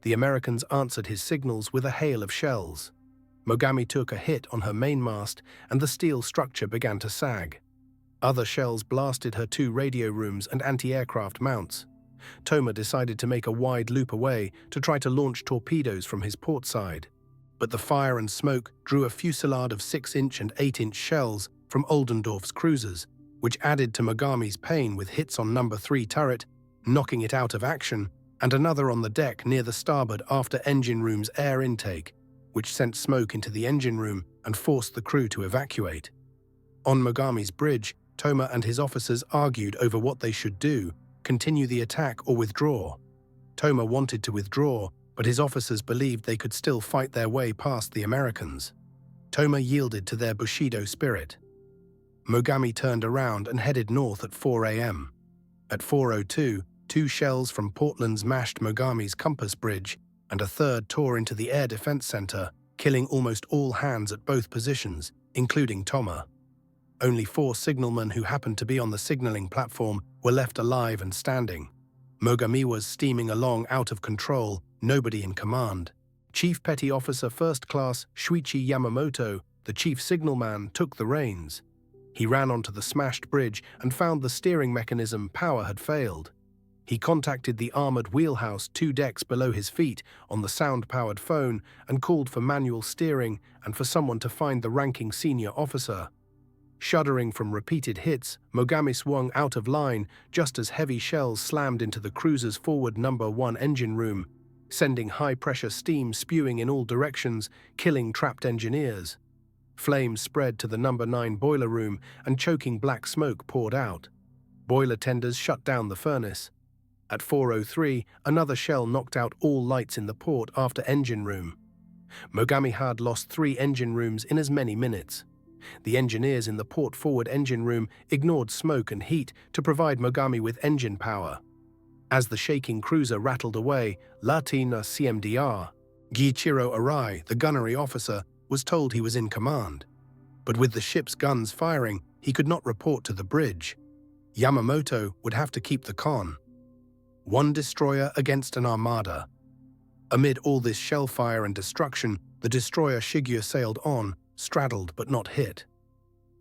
The Americans answered his signals with a hail of shells. Mogami took a hit on her mainmast, and the steel structure began to sag. Other shells blasted her 2 radio rooms and anti-aircraft mounts. Toma decided to make a wide loop away to try to launch torpedoes from his port side. But the fire and smoke drew a fusillade of 6-inch and 8-inch shells from Oldendorf's cruisers, which added to Mogami's pain with hits on number 3 turret, knocking it out of action, and another on the deck near the starboard after engine room's air intake, which sent smoke into the engine room and forced the crew to evacuate. On Mogami's bridge, Toma and his officers argued over what they should do, continue the attack or withdraw. Toma wanted to withdraw, but his officers believed they could still fight their way past the Americans. Toma yielded to their Bushido spirit. Mogami turned around and headed north at 4 a.m. At 4:02, 2 shells from Portland's mashed Mogami's compass bridge, and a third tore into the Air Defense Center, killing almost all hands at both positions, including Toma. Only 4 signalmen who happened to be on the signaling platform were left alive and standing. Mogami was steaming along out of control, nobody in command. Chief Petty Officer First Class Shuichi Yamamoto, the chief signalman, took the reins. He ran onto the smashed bridge and found the steering mechanism power had failed. He contacted the armored wheelhouse 2 decks below his feet on the sound-powered phone and called for manual steering and for someone to find the ranking senior officer. Shuddering from repeated hits, Mogami swung out of line just as heavy shells slammed into the cruiser's forward number 1 engine room, sending high-pressure steam spewing in all directions, killing trapped engineers. Flames spread to the number 9 boiler room and choking black smoke poured out. Boiler tenders shut down the furnace. At 4:03, another shell knocked out all lights in the port after engine room. Mogami had lost 3 engine rooms in as many minutes. The engineers in the port forward engine room ignored smoke and heat to provide Mogami with engine power. As the shaking cruiser rattled away, Latina CMDR, Giichiro Arai, the gunnery officer, was told he was in command. But with the ship's guns firing, he could not report to the bridge. Yamamoto would have to keep the con. One destroyer against an armada. Amid all this shellfire and destruction, the destroyer Shigure sailed on, straddled but not hit.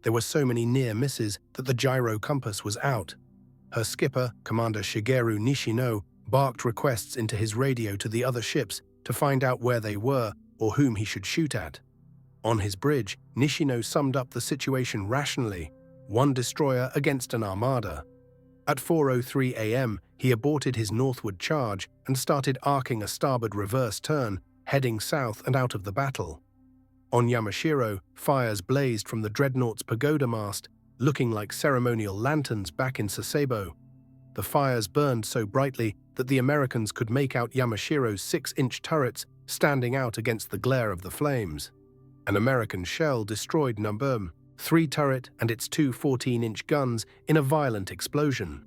There were so many near misses that the gyro compass was out. Her skipper, Commander Shigeru Nishino, barked requests into his radio to the other ships to find out where they were or whom he should shoot at. On his bridge, Nishino summed up the situation rationally: one destroyer against an armada. At 4:03 a.m., he aborted his northward charge and started arcing a starboard reverse turn, heading south and out of the battle. On Yamashiro, fires blazed from the dreadnought's pagoda mast, looking like ceremonial lanterns back in Sasebo. The fires burned so brightly that the Americans could make out Yamashiro's 6-inch turrets standing out against the glare of the flames. An American shell destroyed Nabum, 3 turret and its 2 14-inch guns in a violent explosion.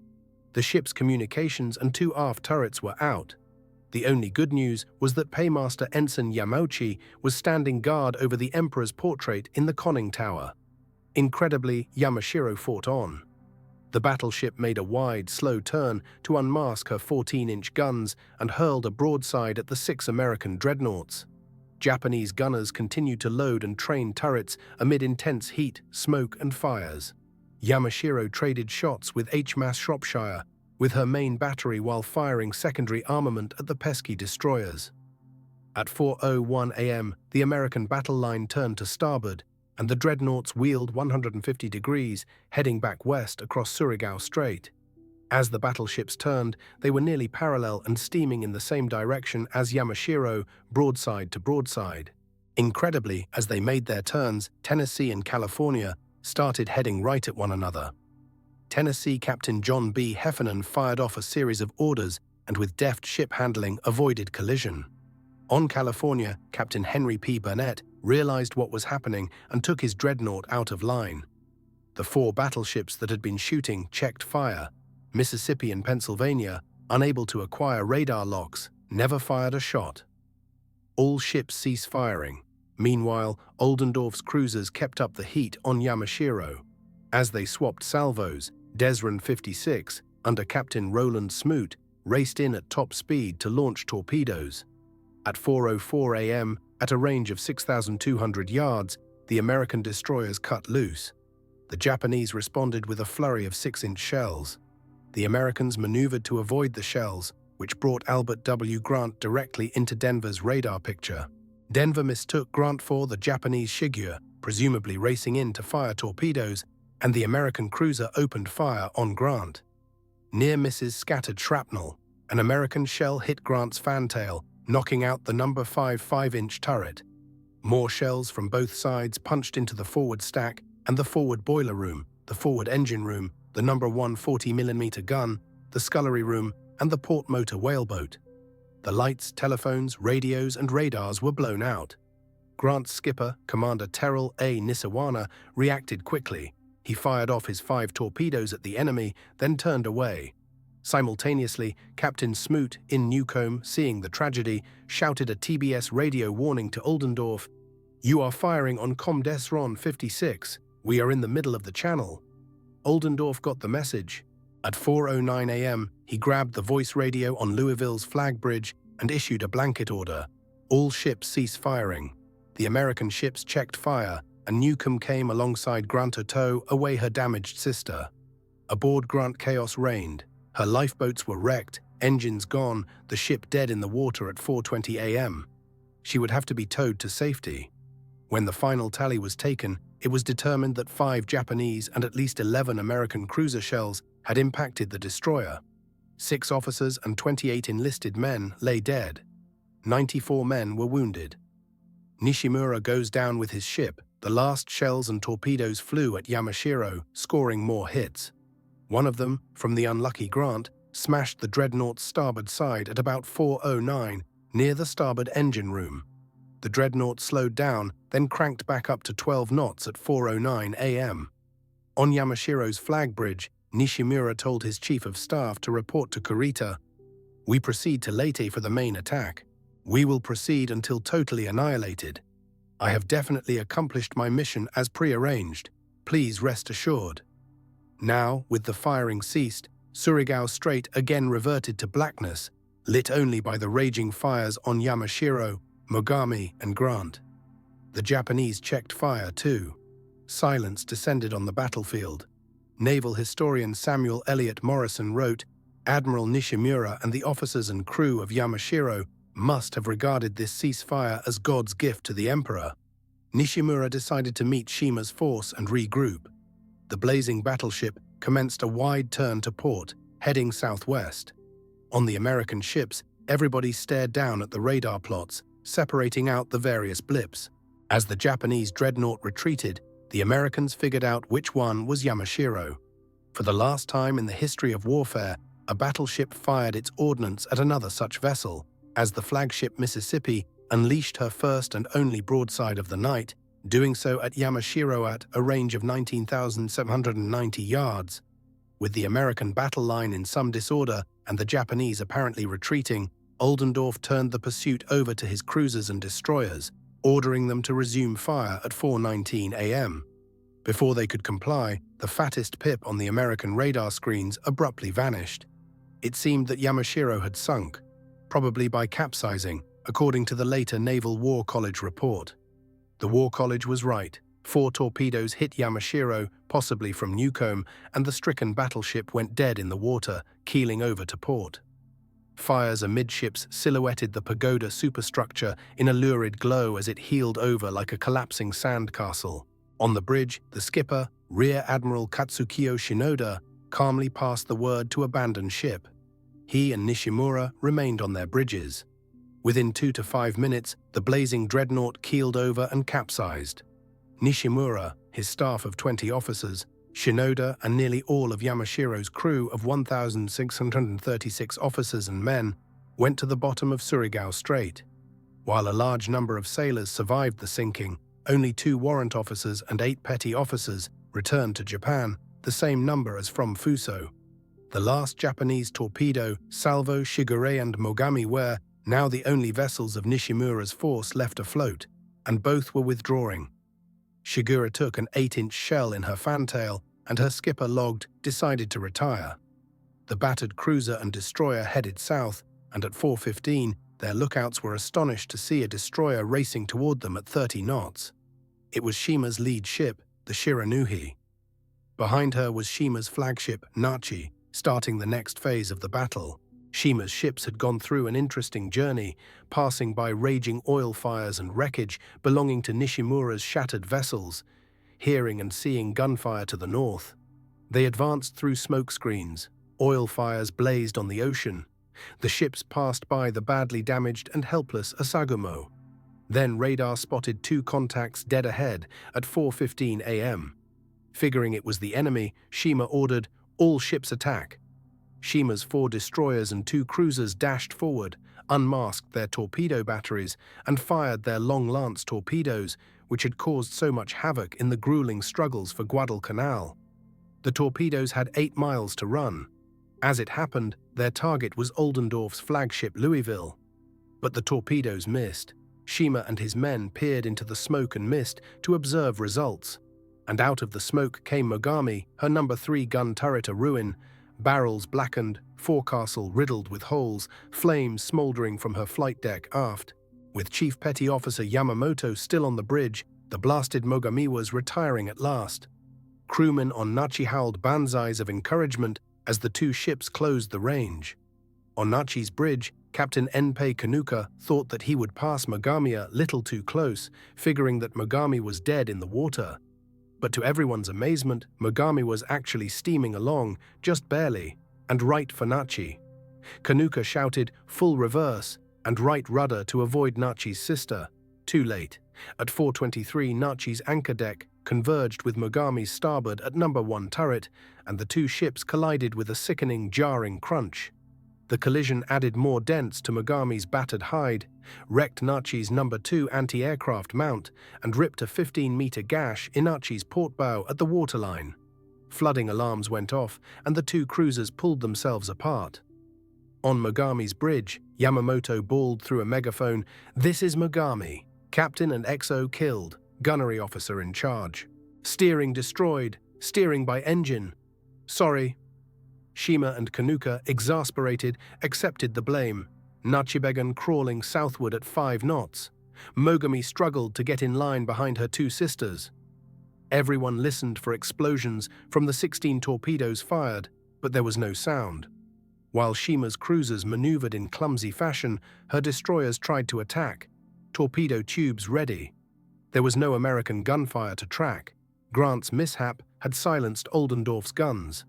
The ship's communications and 2 aft turrets were out. The only good news was that Paymaster Ensign Yamauchi was standing guard over the Emperor's portrait in the conning tower. Incredibly, Yamashiro fought on. The battleship made a wide, slow turn to unmask her 14-inch guns and hurled a broadside at the 6 American dreadnoughts. Japanese gunners continued to load and train turrets amid intense heat, smoke, and fires. Yamashiro traded shots with HMAS Shropshire, with her main battery while firing secondary armament at the pesky destroyers. At 4:01 a.m., the American battle line turned to starboard, and the dreadnoughts wheeled 150 degrees, heading back west across Surigao Strait. As the battleships turned, they were nearly parallel and steaming in the same direction as Yamashiro, broadside to broadside. Incredibly, as they made their turns, Tennessee and California started heading right at one another. Tennessee Captain John B. Heffernan fired off a series of orders and with deft ship handling avoided collision. On California, Captain Henry P. Burnett realized what was happening and took his dreadnought out of line. The 4 battleships that had been shooting checked fire. Mississippi and Pennsylvania, unable to acquire radar locks, never fired a shot. All ships ceased firing. Meanwhile, Oldendorf's cruisers kept up the heat on Yamashiro. As they swapped salvos, Desran 56, under Captain Roland Smoot, raced in at top speed to launch torpedoes. At 4:04 a.m., at a range of 6,200 yards, the American destroyers cut loose. The Japanese responded with a flurry of 6-inch shells. The Americans maneuvered to avoid the shells, which brought Albert W. Grant directly into Denver's radar picture. Denver mistook Grant for the Japanese Shigure, presumably racing in to fire torpedoes, and the American cruiser opened fire on Grant. Near misses scattered shrapnel. An American shell hit Grant's fantail, knocking out the number 5 5-inch turret. More shells from both sides punched into the forward stack and the forward boiler room, the forward engine room, the number 1 40mm gun, the scullery room, and the port motor whaleboat. The lights, telephones, radios, and radars were blown out. Grant's skipper, Commander Terrell A. Nisawana, reacted quickly. He fired off his 5 torpedoes at the enemy, then turned away. Simultaneously, Captain Smoot, in Newcomb, seeing the tragedy, shouted a TBS radio warning to Oldendorf. "You are firing on Comdesron 56. We are in the middle of the channel." Oldendorf got the message. At 4:09 a.m., he grabbed the voice radio on Louisville's flag bridge and issued a blanket order. All ships cease firing. The American ships checked fire, and Newcomb came alongside Grant to tow away her damaged sister. Aboard Grant, chaos reigned. Her lifeboats were wrecked, engines gone, the ship dead in the water at 4:20 a.m. She would have to be towed to safety. When the final tally was taken, it was determined that 5 Japanese and at least 11 American cruiser shells had impacted the destroyer. 6 officers and 28 enlisted men lay dead. 94 men were wounded. Nishimura goes down with his ship. The last shells and torpedoes flew at Yamashiro, scoring more hits. One of them, from the unlucky Grant, smashed the dreadnought's starboard side at about 4:09, near the starboard engine room. The dreadnought slowed down, then cranked back up to 12 knots at 4:09 a.m. On Yamashiro's flag bridge, Nishimura told his chief of staff to report to Kurita, "We proceed to Leyte for the main attack. We will proceed until totally annihilated. I have definitely accomplished my mission as prearranged. Please rest assured." Now, with the firing ceased, Surigao Strait again reverted to blackness, lit only by the raging fires on Yamashiro, Mogami, and Grant. The Japanese checked fire too. Silence descended on the battlefield. Naval historian Samuel Eliot Morrison wrote, "Admiral Nishimura and the officers and crew of Yamashiro must have regarded this ceasefire as God's gift to the emperor." Nishimura decided to meet Shima's force and regroup. The blazing battleship commenced a wide turn to port, heading southwest. On the American ships, everybody stared down at the radar plots, separating out the various blips. As the Japanese dreadnought retreated, the Americans figured out which one was Yamashiro. For the last time in the history of warfare, a battleship fired its ordnance at another such vessel, as the flagship Mississippi unleashed her first and only broadside of the night, doing so at Yamashiro at a range of 19,790 yards. With the American battle line in some disorder and the Japanese apparently retreating, Oldendorf turned the pursuit over to his cruisers and destroyers, ordering them to resume fire at 4:19 a.m. Before they could comply, the fattest pip on the American radar screens abruptly vanished. It seemed that Yamashiro had sunk, probably by capsizing, according to the later Naval War College report. The War College was right. 4 torpedoes hit Yamashiro, possibly from Newcomb, and the stricken battleship went dead in the water, keeling over to port. Fires amidships silhouetted the pagoda superstructure in a lurid glow as it heeled over like a collapsing sandcastle. On the bridge, the skipper, Rear Admiral Katsukio Shinoda, calmly passed the word to abandon ship. He and Nishimura remained on their bridges. Within 2 to 5 minutes, the blazing dreadnought keeled over and capsized. Nishimura, his staff of 20 officers, Shinoda and nearly all of Yamashiro's crew of 1,636 officers and men went to the bottom of Surigao Strait. While a large number of sailors survived the sinking, only 2 warrant officers and 8 petty officers returned to Japan, the same number as from Fuso. The last Japanese torpedo, Salvo, Shigure and Mogami were now the only vessels of Nishimura's force left afloat, and both were withdrawing. Shigure took an 8-inch shell in her fantail, and her skipper logged, decided to retire. The battered cruiser and destroyer headed south, and at 4:15, their lookouts were astonished to see a destroyer racing toward them at 30 knots. It was Shima's lead ship, the Shiranuhi. Behind her was Shima's flagship, Nachi, starting the next phase of the battle. Shima's ships had gone through an interesting journey, passing by raging oil fires and wreckage belonging to Nishimura's shattered vessels, hearing and seeing gunfire to the north. They advanced through smoke screens. Oil fires blazed on the ocean. The ships passed by the badly damaged and helpless Asagumo. Then radar spotted 2 contacts dead ahead at 4:15 a.m. Figuring it was the enemy, Shima ordered, "All ships attack." Shima's 4 destroyers and 2 cruisers dashed forward, unmasked their torpedo batteries, and fired their long-lance torpedoes, which had caused so much havoc in the grueling struggles for Guadalcanal. The torpedoes had 8 miles to run. As it happened, their target was Oldendorf's flagship Louisville. But the torpedoes missed. Shima and his men peered into the smoke and mist to observe results. And out of the smoke came Mogami, her number 3 gun turret a ruin, barrels blackened, forecastle riddled with holes, flames smoldering from her flight deck aft. With Chief Petty Officer Yamamoto still on the bridge, the blasted Mogami was retiring at last. Crewmen on Nachi howled banzais of encouragement as the 2 ships closed the range. On Nachi's bridge, Captain Enpei Kanuka thought that he would pass Mogami a little too close, figuring that Mogami was dead in the water. But to everyone's amazement, Mogami was actually steaming along, just barely, and right for Nachi. Kanuka shouted, "Full reverse," and right rudder to avoid Nachi's sister. Too late. At 4:23, Nachi's anchor deck converged with Mogami's starboard at number 1 turret, and the 2 ships collided with a sickening, jarring crunch. The collision added more dents to Mogami's battered hide, wrecked Nachi's No. 2 anti-aircraft mount, and ripped a 15-meter gash in Nachi's port bow at the waterline. Flooding alarms went off, and the two cruisers pulled themselves apart. On Mogami's bridge, Yamamoto bawled through a megaphone, "This is Mogami. Captain and XO killed. Gunnery officer in charge. Steering destroyed. Steering by engine. Sorry." Shima and Kanuka, exasperated, accepted the blame. Nachi began crawling southward at 5 knots. Mogami struggled to get in line behind her two sisters. Everyone listened for explosions from the 16 torpedoes fired, but there was no sound. While Shima's cruisers maneuvered in clumsy fashion, her destroyers tried to attack, torpedo tubes ready. There was no American gunfire to track. Grant's mishap had silenced Oldendorf's guns.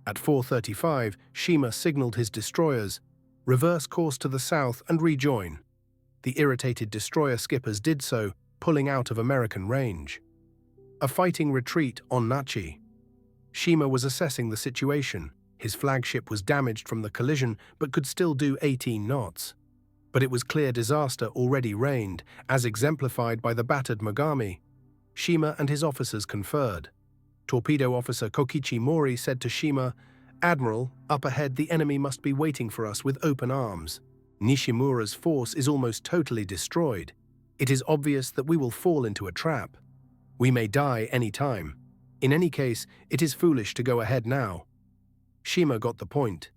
At 4:35, Shima signaled his destroyers, "Reverse course to the south and rejoin." The irritated destroyer skippers did so, pulling out of American range. A fighting retreat on Nachi. Shima was assessing the situation. His flagship was damaged from the collision but could still do 18 knots. But it was clear disaster already reigned, as exemplified by the battered Mogami. Shima and his officers conferred. Torpedo officer Kokichi Mori said to Shima, "Admiral, up ahead the enemy must be waiting for us with open arms. Nishimura's force is almost totally destroyed. It is obvious that we will fall into a trap. We may die any time. In any case, it is foolish to go ahead now." Shima got the point.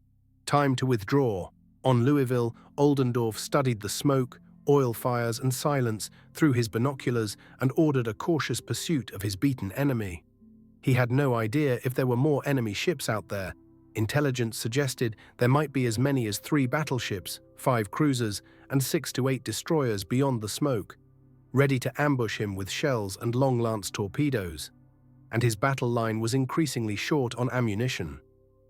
Time to withdraw. On Louisville, Oldendorf studied the smoke, oil fires and silence through his binoculars and ordered a cautious pursuit of his beaten enemy. He had no idea if there were more enemy ships out there. Intelligence suggested there might be as many as 3 battleships, 5 cruisers, and 6 to 8 destroyers beyond the smoke, ready to ambush him with shells and long-lance torpedoes. And his battle line was increasingly short on ammunition.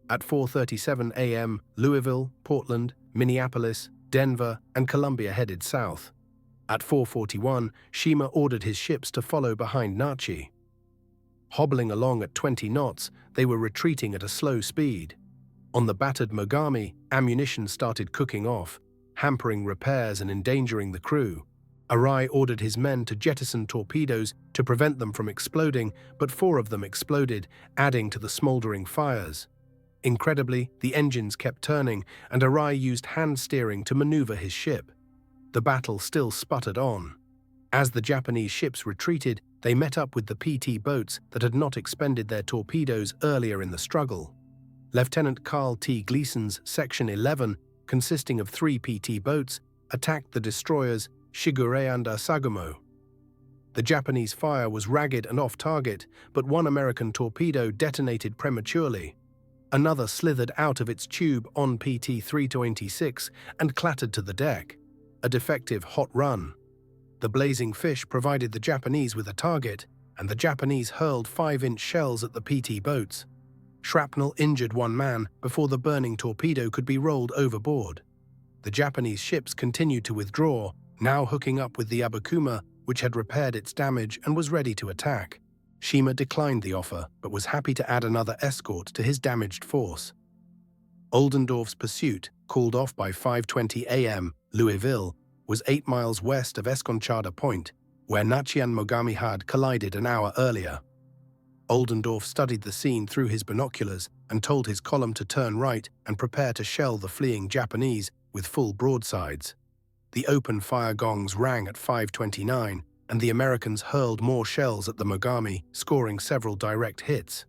At 4:37 a.m., Louisville, Portland, Minneapolis, Denver, and Columbia headed south. At 4:41, Shima ordered his ships to follow behind Nachi. Hobbling along at 20 knots, they were retreating at a slow speed. On the battered Mogami, ammunition started cooking off, hampering repairs and endangering the crew. Arai ordered his men to jettison torpedoes to prevent them from exploding, but 4 of them exploded, adding to the smoldering fires. Incredibly, the engines kept turning, and Arai used hand steering to maneuver his ship. The battle still sputtered on. As the Japanese ships retreated, they met up with the PT boats that had not expended their torpedoes earlier in the struggle. Lieutenant Carl T. Gleason's Section 11, consisting of 3 PT boats, attacked the destroyers Shigure and Asagumo. The Japanese fire was ragged and off-target, but 1 American torpedo detonated prematurely. Another slithered out of its tube on PT 326 and clattered to the deck. A defective hot run. The blazing fish provided the Japanese with a target, and the Japanese hurled 5-inch shells at the PT boats. Shrapnel injured 1 man before the burning torpedo could be rolled overboard. The Japanese ships continued to withdraw, now hooking up with the Abukuma, which had repaired its damage and was ready to attack. Shima declined the offer, but was happy to add another escort to his damaged force. Oldendorf's pursuit, called off by 5:20 a.m. Louisville, was 8 miles west of Esconchada Point, where Nachi and Mogami had collided an hour earlier. Oldendorf studied the scene through his binoculars and told his column to turn right and prepare to shell the fleeing Japanese with full broadsides. The open fire gongs rang at 5:29, and the Americans hurled more shells at the Mogami, scoring several direct hits.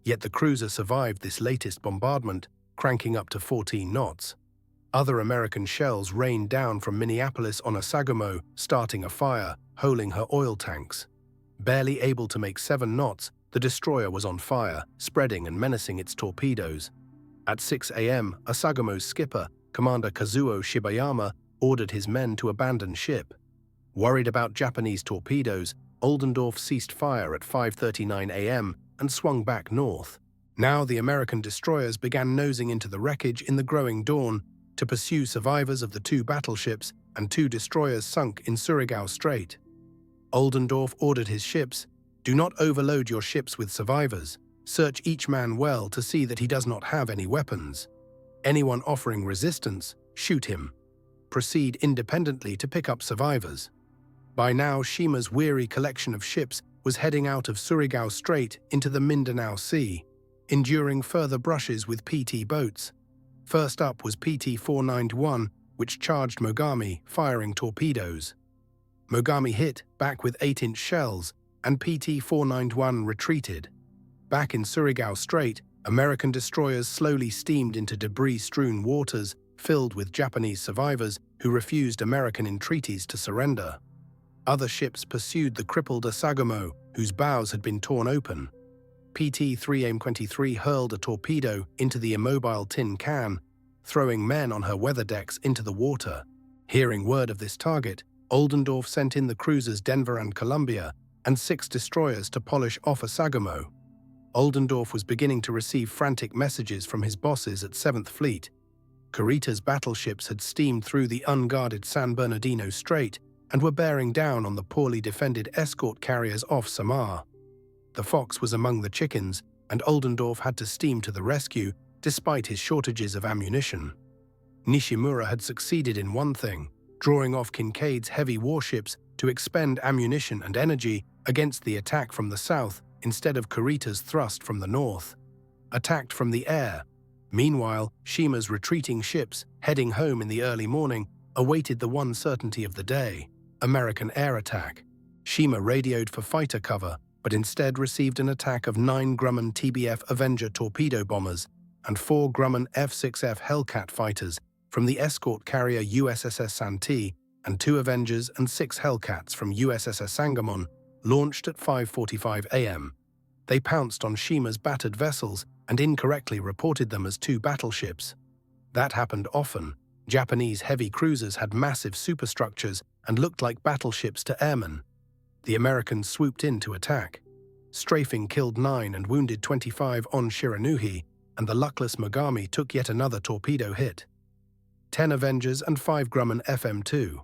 Yet the cruiser survived this latest bombardment, cranking up to 14 knots. Other American shells rained down from Minneapolis on Asagumo, starting a fire, holing her oil tanks. Barely able to make 7 knots, the destroyer was on fire, spreading and menacing its torpedoes. At 6 a.m., Asagumo's skipper, Commander Kazuo Shibayama, ordered his men to abandon ship. Worried about Japanese torpedoes, Oldendorf ceased fire at 5:39 a.m. and swung back north. Now the American destroyers began nosing into the wreckage in the growing dawn to pursue survivors of the 2 battleships and 2 destroyers sunk in Surigao Strait. Oldendorf ordered his ships, "Do not overload your ships with survivors. Search each man well to see that he does not have any weapons." Anyone offering resistance, shoot him. Proceed independently to pick up survivors. By now, Shima's weary collection of ships was heading out of Surigao Strait into the Mindanao Sea, enduring further brushes with PT boats. First up was PT-491, which charged Mogami, firing torpedoes. Mogami hit back with 8-inch shells, and PT-491 retreated. Back in Surigao Strait, American destroyers slowly steamed into debris-strewn waters filled with Japanese survivors who refused American entreaties to surrender. Other ships pursued the crippled Asagamo, whose bows had been torn open. PT-3AIM-23 hurled a torpedo into the immobile tin can, throwing men on her weather decks into the water. Hearing word of this target, Oldendorf sent in the cruisers Denver and Columbia and 6 destroyers to polish off Asagamo. Oldendorf was beginning to receive frantic messages from his bosses at 7th Fleet. Kurita's battleships had steamed through the unguarded San Bernardino Strait and were bearing down on the poorly defended escort carriers off Samar. The Fox was among the chickens, and Oldendorf had to steam to the rescue despite his shortages of ammunition. Nishimura had succeeded in one thing, drawing off Kinkaid's heavy warships to expend ammunition and energy against the attack from the south instead of Kurita's thrust from the north. Attacked from the air. Meanwhile, Shima's retreating ships, heading home in the early morning, awaited the one certainty of the day: American air attack. Shima radioed for fighter cover, but instead received an attack of 9 Grumman TBF Avenger torpedo bombers and 4 Grumman F-6F Hellcat fighters from the escort carrier USSS Santee and 2 Avengers and 6 Hellcats from USSS Sangamon, launched at 5:45 a.m. They pounced on Shima's battered vessels and incorrectly reported them as 2 battleships. That happened often. Japanese heavy cruisers had massive superstructures and looked like battleships to airmen. The Americans swooped in to attack. Strafing killed 9 and wounded 25 on Shiranuhi, and the luckless Mogami took yet another torpedo hit. 10 Avengers and 5 Grumman FM2.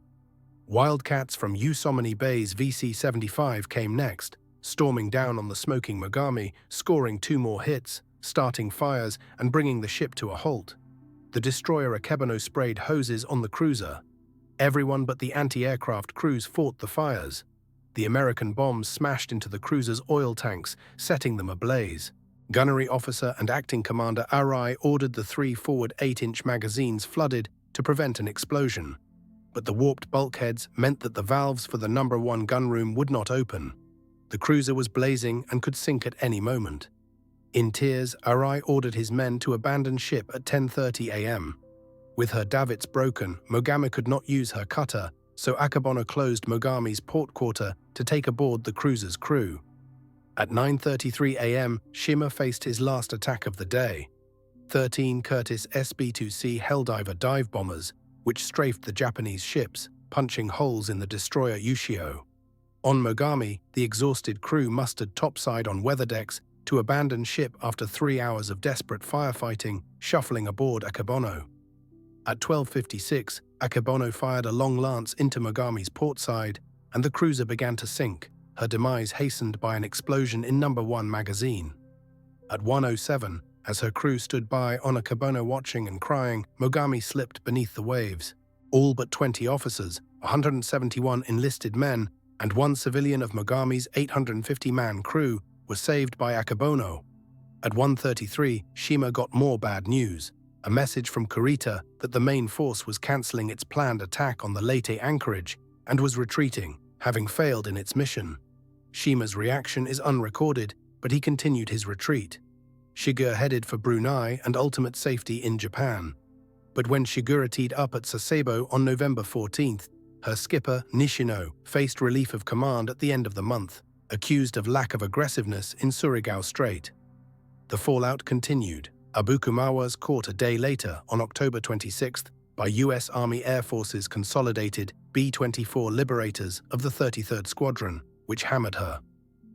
Wildcats from Usomini Bay's VC-75 came next, storming down on the smoking Mogami, scoring 2 more hits, starting fires and bringing the ship to a halt. The destroyer Akebono sprayed hoses on the cruiser. Everyone but the anti-aircraft crews fought the fires. The American bombs smashed into the cruiser's oil tanks, setting them ablaze. Gunnery officer and acting commander Arai ordered the 3 forward 8-inch magazines flooded to prevent an explosion. But the warped bulkheads meant that the valves for the No. 1 gunroom would not open. The cruiser was blazing and could sink at any moment. In tears, Arai ordered his men to abandon ship at 10:30 a.m. With her davits broken, Mogami could not use her cutter, so Akebono closed Mogami's port quarter to take aboard the cruiser's crew. At 9:33 a.m., Shima faced his last attack of the day. 13 Curtiss SB-2C Helldiver dive bombers, which strafed the Japanese ships, punching holes in the destroyer Ushio. On Mogami, the exhausted crew mustered topside on weather decks to abandon ship after 3 hours of desperate firefighting, shuffling aboard Akebono. At 12:56, Akebono fired a long lance into Mogami's port side, and the cruiser began to sink, her demise hastened by an explosion in No. 1 magazine. At 1:07, as her crew stood by on Akebono watching and crying, Mogami slipped beneath the waves. All but 20 officers, 171 enlisted men, and 1 civilian of Mogami's 850-man crew were saved by Akebono. At 1:33, Shima got more bad news. A message from Kurita that the main force was cancelling its planned attack on the Leyte anchorage and was retreating, having failed in its mission. Shima's reaction is unrecorded, but he continued his retreat. Shigure headed for Brunei and ultimate safety in Japan. But when Shigure teed up at Sasebo on November 14th, her skipper, Nishino, faced relief of command at the end of the month, accused of lack of aggressiveness in Surigao Strait. The fallout continued. Abukumawa was caught a day later, on October 26th, by U.S. Army Air Force's consolidated B-24 Liberators of the 33rd Squadron, which hammered her.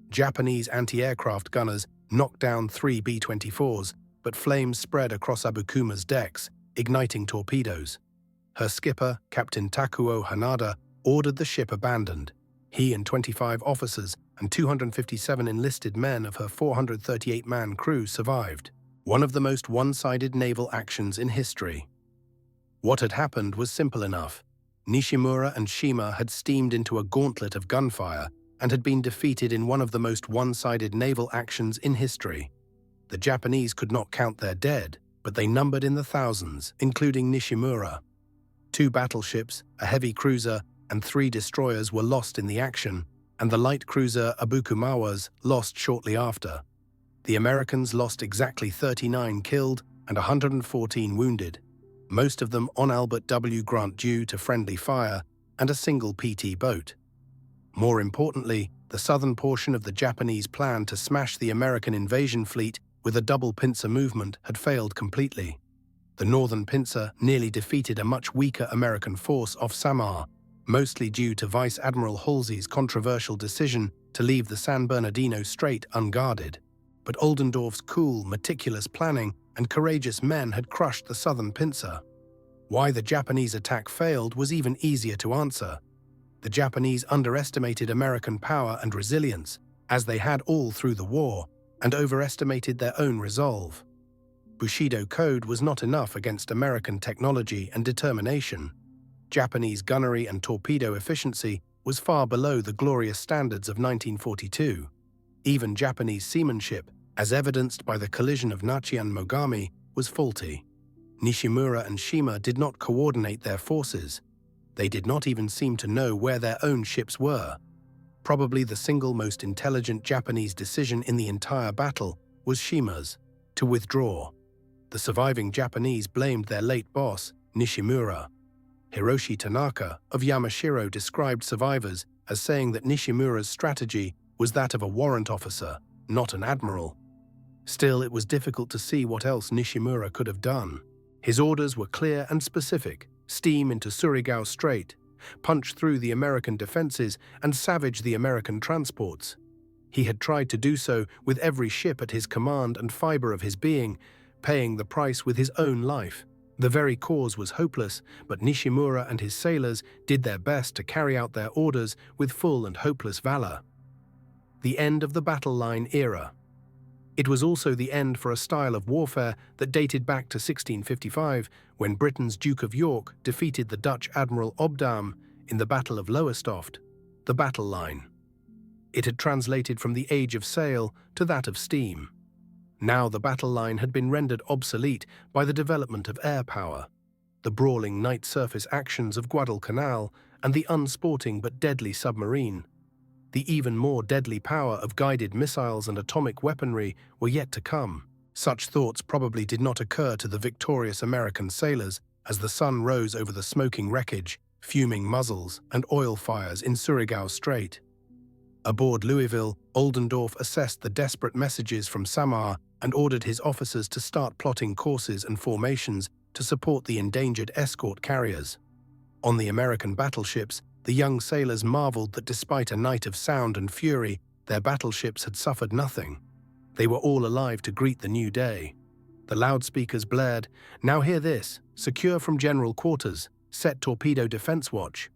Japanese anti-aircraft gunners knocked down 3 B-24s, but flames spread across Abukuma's decks, igniting torpedoes. Her skipper, Captain Takuo Hanada, ordered the ship abandoned. He and 25 officers and 257 enlisted men of her 438-man crew survived. one of the most one-sided naval actions in history. What had happened was simple enough. Nishimura and Shima had steamed into a gauntlet of gunfire and had been defeated in one of the most one-sided naval actions in history. The Japanese could not count their dead, but they numbered in the thousands, including Nishimura. 2 battleships, a heavy cruiser, and 3 destroyers were lost in the action, and the light cruiser Abukumawas lost shortly after. The Americans lost exactly 39 killed and 114 wounded, most of them on Albert W. Grant due to friendly fire and a single PT boat. More importantly, the southern portion of the Japanese plan to smash the American invasion fleet with a double pincer movement had failed completely. The northern pincer nearly defeated a much weaker American force off Samar, mostly due to Vice Admiral Halsey's controversial decision to leave the San Bernardino Strait unguarded. But Oldendorf's cool, meticulous planning and courageous men had crushed the southern pincer. Why the Japanese attack failed was even easier to answer. The Japanese underestimated American power and resilience, as they had all through the war, and overestimated their own resolve. Bushido code was not enough against American technology and determination. Japanese gunnery and torpedo efficiency was far below the glorious standards of 1942. Even Japanese seamanship, as evidenced by the collision of Nachi and Mogami, was faulty. Nishimura and Shima did not coordinate their forces. They did not even seem to know where their own ships were. Probably the single most intelligent Japanese decision in the entire battle was Shima's, to withdraw. The surviving Japanese blamed their late boss, Nishimura. Hiroshi Tanaka of Yamashiro described survivors as saying that Nishimura's strategy was that of a warrant officer, not an admiral. Still, it was difficult to see what else Nishimura could have done. His orders were clear and specific: steam into Surigao Strait, punch through the American defenses, and savage the American transports. He had tried to do so with every ship at his command and fiber of his being, paying the price with his own life. The very cause was hopeless, but Nishimura and his sailors did their best to carry out their orders with full and hopeless valor. The end of the battle line era. It was also the end for a style of warfare that dated back to 1655, when Britain's Duke of York defeated the Dutch Admiral Obdam in the Battle of Lowestoft, the battle line. It had translated from the age of sail to that of steam. Now the battle line had been rendered obsolete by the development of air power, the brawling night surface actions of Guadalcanal, and the unsporting but deadly submarine. The even more deadly power of guided missiles and atomic weaponry were yet to come. Such thoughts probably did not occur to the victorious American sailors as the sun rose over the smoking wreckage, fuming muzzles, and oil fires in Surigao Strait. Aboard Louisville, Oldendorf assessed the desperate messages from Samar and ordered his officers to start plotting courses and formations to support the endangered escort carriers. On the American battleships, the young sailors marveled that despite a night of sound and fury, their battleships had suffered nothing. They were all alive to greet the new day. The loudspeakers blared, "Now hear this, secure from general quarters, set torpedo defense watch."